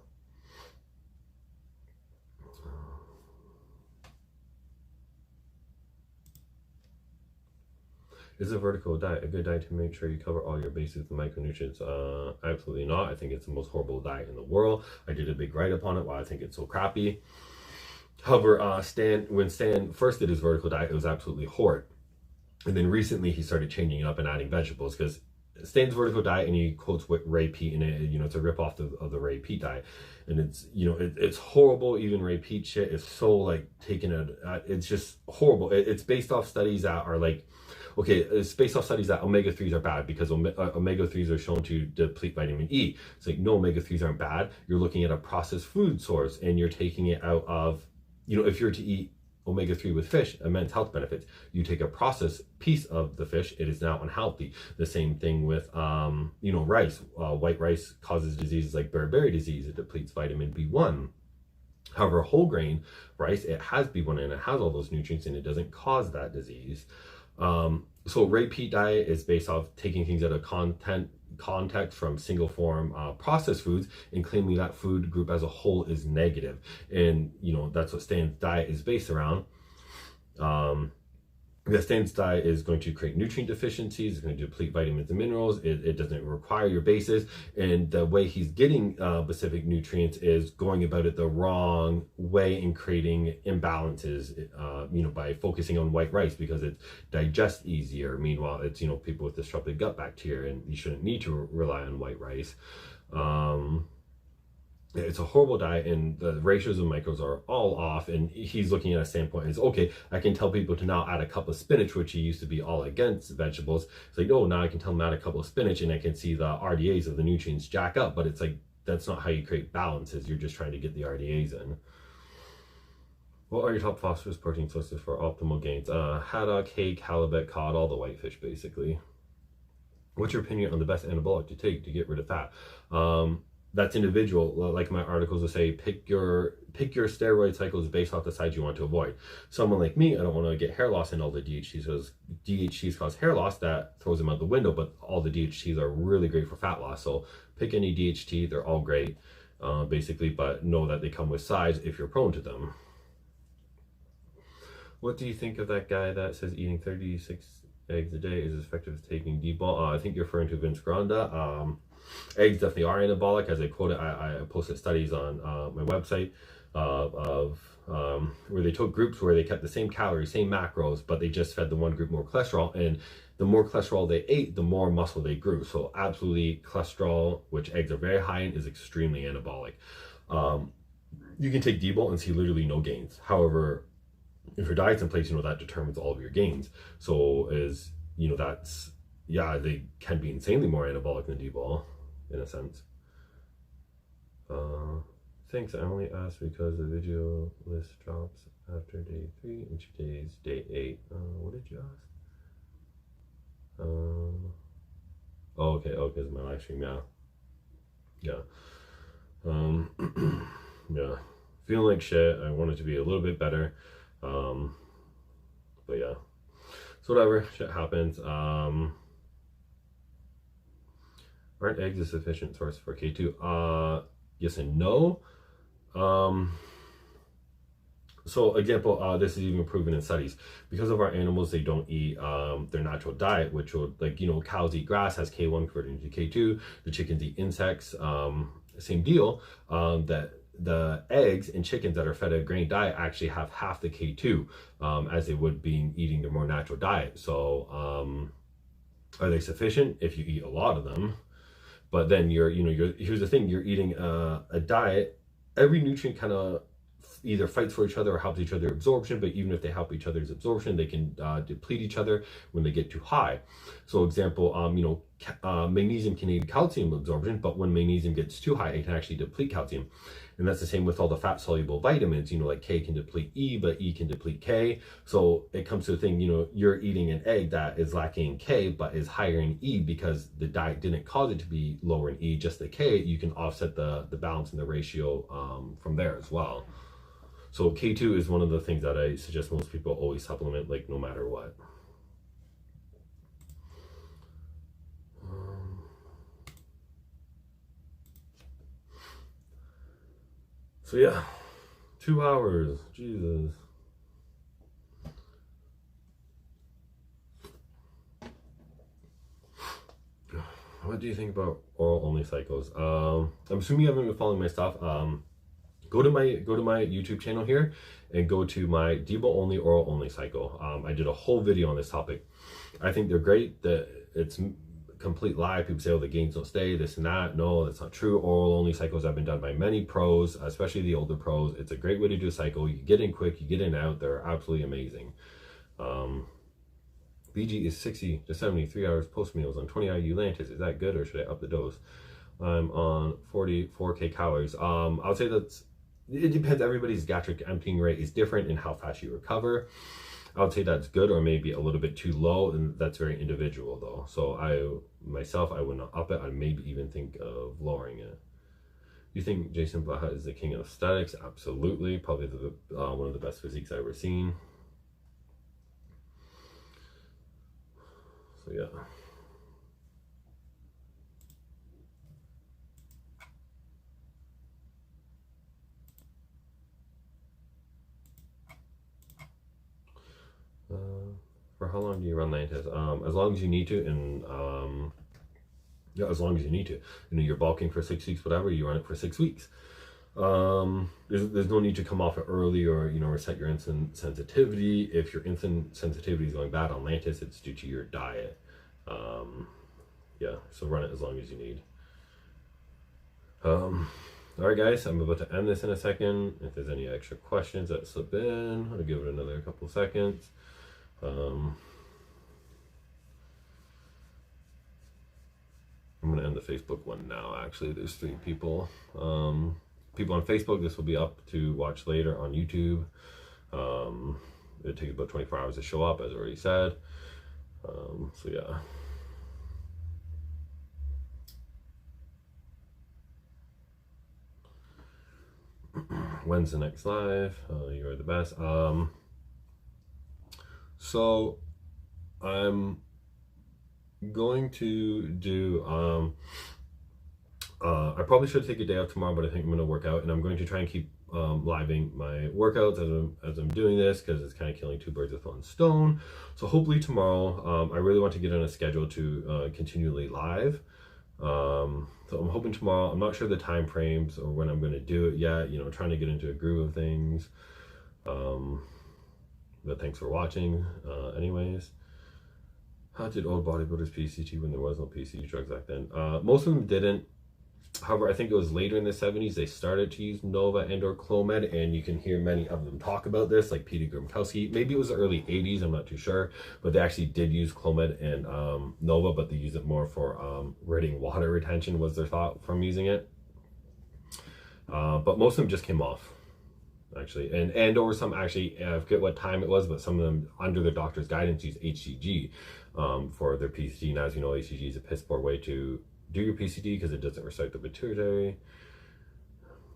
Is a vertical diet a good diet to make sure you cover all your bases and micronutrients? Absolutely not. I think it's the most horrible diet in the world. I did a big write-up on it, why I think it's so crappy. However, when Stan first did his vertical diet, it was absolutely horrid. And then recently he started changing it up and adding vegetables, because Stan's vertical diet, and he quotes with Ray Peat in it, you know, it's a rip off of the Ray Peat diet. And it's, you know, it's horrible. Even Ray Peat shit is so like taken out. It's just horrible. It's based off studies that are like, okay, it's based off studies that omega-3s are bad because omega-3s are shown to deplete vitamin E. It's like, no, omega-3s aren't bad. You're looking at a processed food source and you're taking it out of, you know, if you're to eat omega-3 with fish, immense health benefits. You take a processed piece of the fish, it is now unhealthy. The same thing with, you know, rice. White rice causes diseases like beriberi disease. It depletes vitamin B1. However, whole grain rice, it has B1 and it has all those nutrients and it doesn't cause that disease. So Ray Peat diet is based off taking things out of context from single form processed foods and claiming that food group as a whole is negative. And, you know, that's what Stan's diet is based around. The Stan's diet is going to create nutrient deficiencies. It's going to deplete vitamins and minerals. It doesn't require your bases. And the way he's getting specific nutrients is going about it the wrong way and creating imbalances, you know, by focusing on white rice because it digests easier. Meanwhile, it's, you know, people with disrupted gut bacteria, and you shouldn't need to rely on white rice. It's a horrible diet, and the ratios of micros are all off. And he's looking at a standpoint as, okay, I can tell people to now add a cup of spinach, which he used to be all against vegetables. It's like, oh, now I can tell them add a couple of spinach and I can see the RDAs of the nutrients jack up. But it's like, that's not how you create balances. You're just trying to get the RDAs in. What are your top phosphorus protein sources for optimal gains? Haddock, hake, halibut, cod, all the whitefish, basically. What's your opinion on the best anabolic to take to get rid of fat? That's individual. Like my articles will say, pick your steroid cycles based off the sides you want to avoid. Someone like me, I don't want to get hair loss in all the DHTs, because DHTs cause hair loss that throws them out the window, but all the DHTs are really great for fat loss. So pick any DHT, they're all great, basically, but know that they come with sides if you're prone to them. What do you think of that guy that says eating 36 eggs a day is as effective as taking D-ball? I think you're referring to Vince Granda. Eggs definitely are anabolic, as I quoted. I posted studies on my website of where they took groups where they kept the same calories, same macros, but they just fed the one group more cholesterol, and the more cholesterol they ate, the more muscle they grew. So absolutely, cholesterol, which eggs are very high in, is extremely anabolic. You can take D-bol and see literally no gains. However, if your diet's in place, that determines all of your gains. So that's, yeah, they can be insanely more anabolic than D-bol in a sense. Thanks, I only asked because the video list drops after day 3 and today's day 8. What did you ask? Oh, okay, because my live stream, yeah. Yeah, feeling like shit. I want it to be a little bit better, but yeah, so whatever, shit happens. Aren't eggs a sufficient source for K2? Yes and no. So example, this is even proven in studies. Because of our animals, they don't eat their natural diet, which will, cows eat grass, has K1 converted into K2. The chickens eat insects, same deal. That the eggs and chickens that are fed a grain diet actually have half the K2 as they would be eating their more natural diet. So are they sufficient? If you eat a lot of them, but then here's the thing, you're eating a diet, every nutrient kind of either fights for each other or helps each other absorption, but even if they help each other's absorption, they can deplete each other when they get too high. So example, magnesium can aid calcium absorption, but when magnesium gets too high, it can actually deplete calcium. And that's the same with all the fat soluble vitamins, like K can deplete E, but E can deplete K. So it comes to the thing, you're eating an egg that is lacking K, but is higher in E because the diet didn't cause it to be lower in E, just the K. You can offset the balance and the ratio from there as well. So K2 is one of the things that I suggest most people always supplement, no matter what. So yeah, 2 hours, Jesus. What do you think about oral only cycles? I'm assuming you haven't been following my stuff. Go to my YouTube channel here and go to my D-bol only, oral only cycle. I did a whole video on this topic. I think they're great. That it's complete lie. People say, oh, the gains don't stay, this and that. No, that's not true. Oral only cycles have been done by many pros, especially the older pros. It's a great way to do a cycle. You get in quick, you get in out. They're absolutely amazing. BG is 60 to 73 hours post meals on 20 IU Lantus. Is that good, or should I up the dose? I'm on 44K calories. I would say it depends. Everybody's gastric emptying rate is different in how fast you recover. I would say that's good, or maybe a little bit too low, and that's very individual though. So I would not up it. I'd maybe even think of lowering it. You think Jason Blaha is the king of aesthetics? Absolutely. Probably one of the best physiques I've ever seen. So yeah. For how long do you run Lantus? As long as you need to, and yeah, as long as you need to. You're bulking for 6 weeks, whatever, you run it for 6 weeks. There's no need to come off it early or reset your insulin sensitivity. If your insulin sensitivity is going bad on Lantus, it's due to your diet. Yeah, so run it as long as you need. All right, guys, I'm about to end this in a second. If there's any extra questions that slip in, I'll give it another couple seconds. I'm gonna end the Facebook one now. Actually, there's 3 people. People on Facebook, this will be up to watch later on YouTube. It takes about 24 hours to show up, as I already said. So yeah. When's the next live? You are the best. So I'm going to do I probably should take a day off tomorrow, but I think I'm going to work out, and I'm going to try and keep living my workouts as I'm doing this, because it's kind of killing two birds with one stone. So hopefully tomorrow, I really want to get on a schedule to continually live. So I'm hoping tomorrow. I'm not sure the time frames or when I'm going to do it yet, you know, trying to get into a groove of things. But thanks for watching. Anyways, how did old bodybuilders PCT when there was no PCT drugs back then? Most of them didn't. However, I think it was later in the 70s they started to use Nova and or Clomid, and you can hear many of them talk about this, like Peter Gromkowski. Maybe it was the early 80s, I'm not too sure, but they actually did use Clomid and Nova, but they use it more for ridding water retention was their thought from using it. But most of them just came off, actually, and or some actually, I forget what time it was, but some of them under their doctor's guidance use HCG for their PCT. And as you know, HCG is a piss poor way to do your PCT because it doesn't recite the pituitary.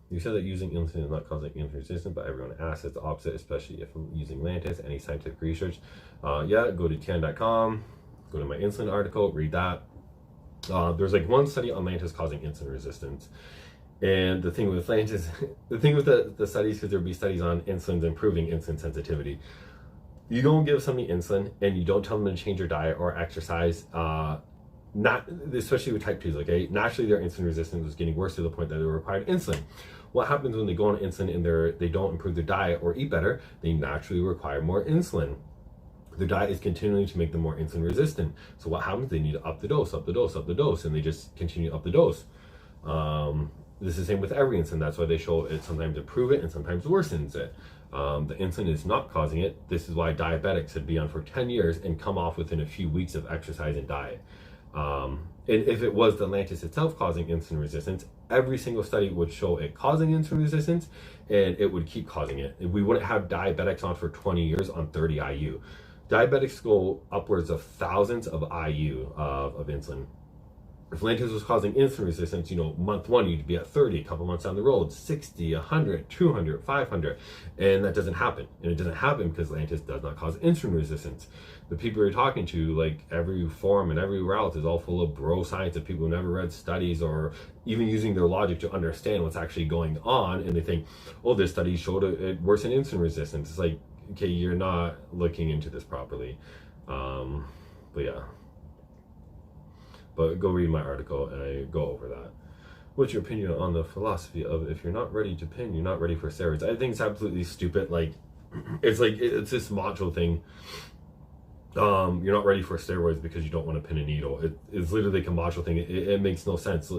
You said that using insulin is not causing insulin resistance, but everyone asks it's the opposite, especially if I'm using Lantus. Any scientific research? Yeah, go to tn.com, go to my insulin article, read that. There's like one study on Lantus causing insulin resistance. And the thing with Lantus, the thing with the studies, because there'll be studies on insulin improving insulin sensitivity. You don't give somebody insulin and you don't tell them to change their diet or exercise, not especially with type 2s, okay? Naturally, their insulin resistance was getting worse to the point that they required insulin. What happens when they go on insulin and they don't improve their diet or eat better? They naturally require more insulin. Their diet is continuing to make them more insulin resistant. So what happens? They need to up the dose, up the dose, up the dose, and they just continue up the dose. This is the same with every insulin. That's why they show it sometimes improve it and sometimes worsens it. The insulin is not causing it. This is why diabetics would be on for 10 years and come off within a few weeks of exercise and diet. And if it was the Lantus itself causing insulin resistance, every single study would show it causing insulin resistance, and it would keep causing it. And we wouldn't have diabetics on for 20 years on 30 IU. Diabetics go upwards of thousands of IU of insulin. If Lantus was causing insulin resistance, you know, month 1, you'd be at 30, a couple months down the road, 60, 100, 200, 500. And that doesn't happen. And it doesn't happen because Lantus does not cause insulin resistance. The people you're talking to, like every forum and every route, is all full of bro science of people who never read studies or even using their logic to understand what's actually going on. And they think, oh, this study showed it worsened insulin resistance. It's like, okay, you're not looking into this properly. But yeah. But go read my article and I go over that. What's your opinion on the philosophy of if you're not ready to pin, you're not ready for steroids? I think it's absolutely stupid. Like it's this macho thing. You're not ready for steroids because you don't want to pin a needle. It's literally like a macho thing. It makes no sense.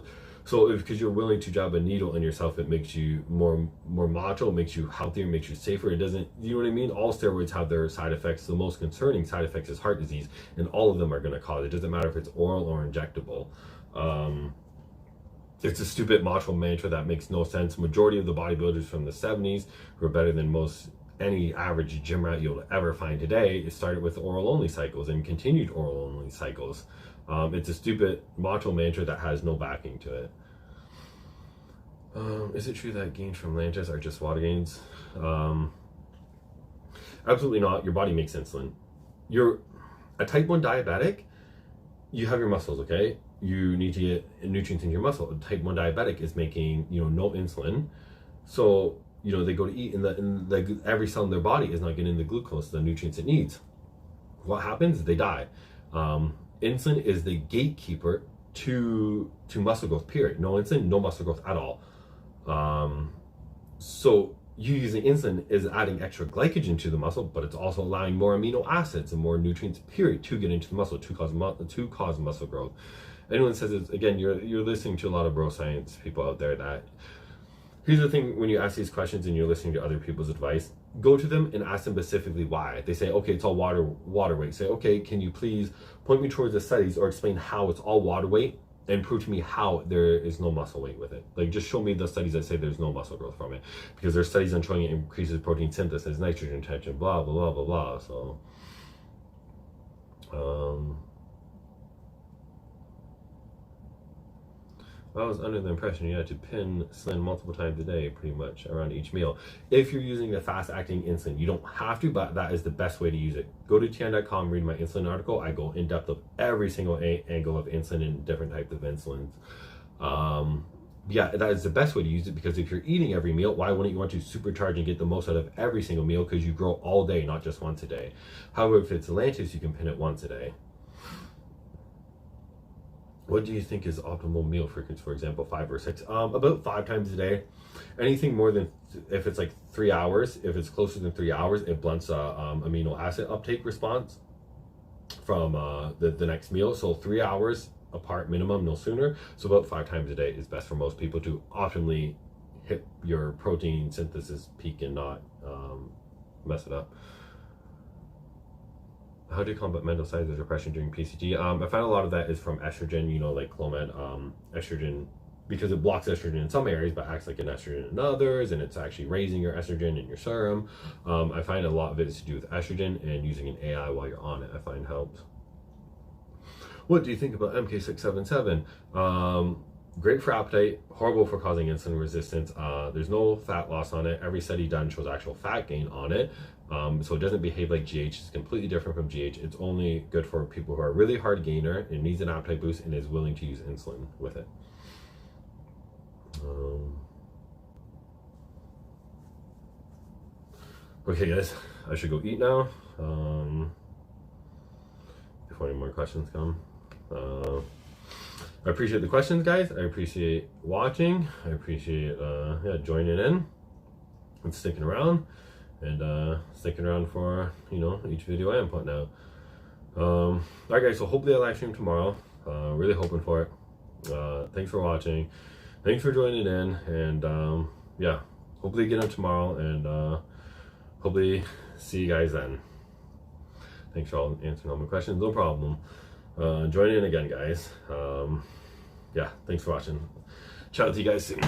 So because you're willing to jab a needle in yourself, it makes you more macho, it makes you healthier, makes you safer. It doesn't, you know what I mean? All steroids have their side effects. The most concerning side effects is heart disease, and all of them are going to cause it. It doesn't matter if it's oral or injectable. It's a stupid macho mantra that makes no sense. Majority of the bodybuilders from the 70s who are better than any average gym rat you'll ever find today, it started with oral only cycles and continued oral only cycles. It's a stupid macho mantra that has no backing to it. Is it true that gains from Lantus are just water gains? Absolutely not. Your body makes insulin. You're a type 1 diabetic, you have your muscles, okay? You need to get nutrients in your muscle. A type 1 diabetic is making, no insulin. So, they go to eat and every cell in their body is not getting the glucose, the nutrients it needs. What happens? They die. Insulin is the gatekeeper to muscle growth, period. No insulin, no muscle growth at all. So you using insulin is adding extra glycogen to the muscle, but it's also allowing more amino acids and more nutrients, period, to get into the muscle, to cause muscle growth. Anyone says it's, again, you're listening to a lot of bro science people out there that, here's the thing, when you ask these questions and you're listening to other people's advice, go to them and ask them specifically why. They say, okay, it's all water weight. Say, okay, can you please point me towards the studies or explain how it's all water weight and prove to me how there is no muscle weight with it. Like, just show me the studies that say there's no muscle growth from it, because there's studies on showing it increases protein synthesis, nitrogen retention, blah, blah, blah, blah, blah. So, I was under the impression you had to pin Slim multiple times a day, pretty much around each meal. If you're using the fast-acting insulin, you don't have to, but that is the best way to use it. Go to tn.com, read my insulin article. I go in depth of every single angle of insulin and different types of insulins. yeah, that is the best way to use it, because if you're eating every meal, why wouldn't you want to supercharge and get the most out of every single meal? Because you grow all day, not just once a day. However, if it's Atlantis, you can pin it once a day. What do you think is optimal meal frequency? For example, 5 or 6. About 5 times a day. Anything more than, if it's like 3 hours, if it's closer than 3 hours, it blunts amino acid uptake response from the next meal. So 3 hours apart minimum, no sooner. So about 5 times a day is best for most people to optimally hit your protein synthesis peak and not mess it up. How do you combat mental side of depression during PCT? I find a lot of that is from estrogen, you know, like Clomid, estrogen, because it blocks estrogen in some areas but acts like an estrogen in others, and it's actually raising your estrogen in your serum. I find a lot of it is to do with estrogen, and using an AI while you're on it I find helps. What do you think about MK677? Great for appetite, horrible for causing insulin resistance. There's no fat loss on it. Every study done shows actual fat gain on it. So it doesn't behave like GH. It's completely different from GH. It's only good for people who are really hard gainer and needs an appetite boost and is willing to use insulin with it. Okay guys, I should go eat now before any more questions come. I appreciate the questions, guys. I appreciate watching. I appreciate joining in and sticking around, and sticking around for, you know, each video I am putting out. All right guys, so hopefully I'll live stream tomorrow. Really hoping for it. Thanks for watching. Thanks for joining in, and yeah, hopefully get on tomorrow, and hopefully see you guys then. Thanks for all answering all my questions. No problem. Join in again, guys. Yeah, thanks for watching. Chat with you guys soon.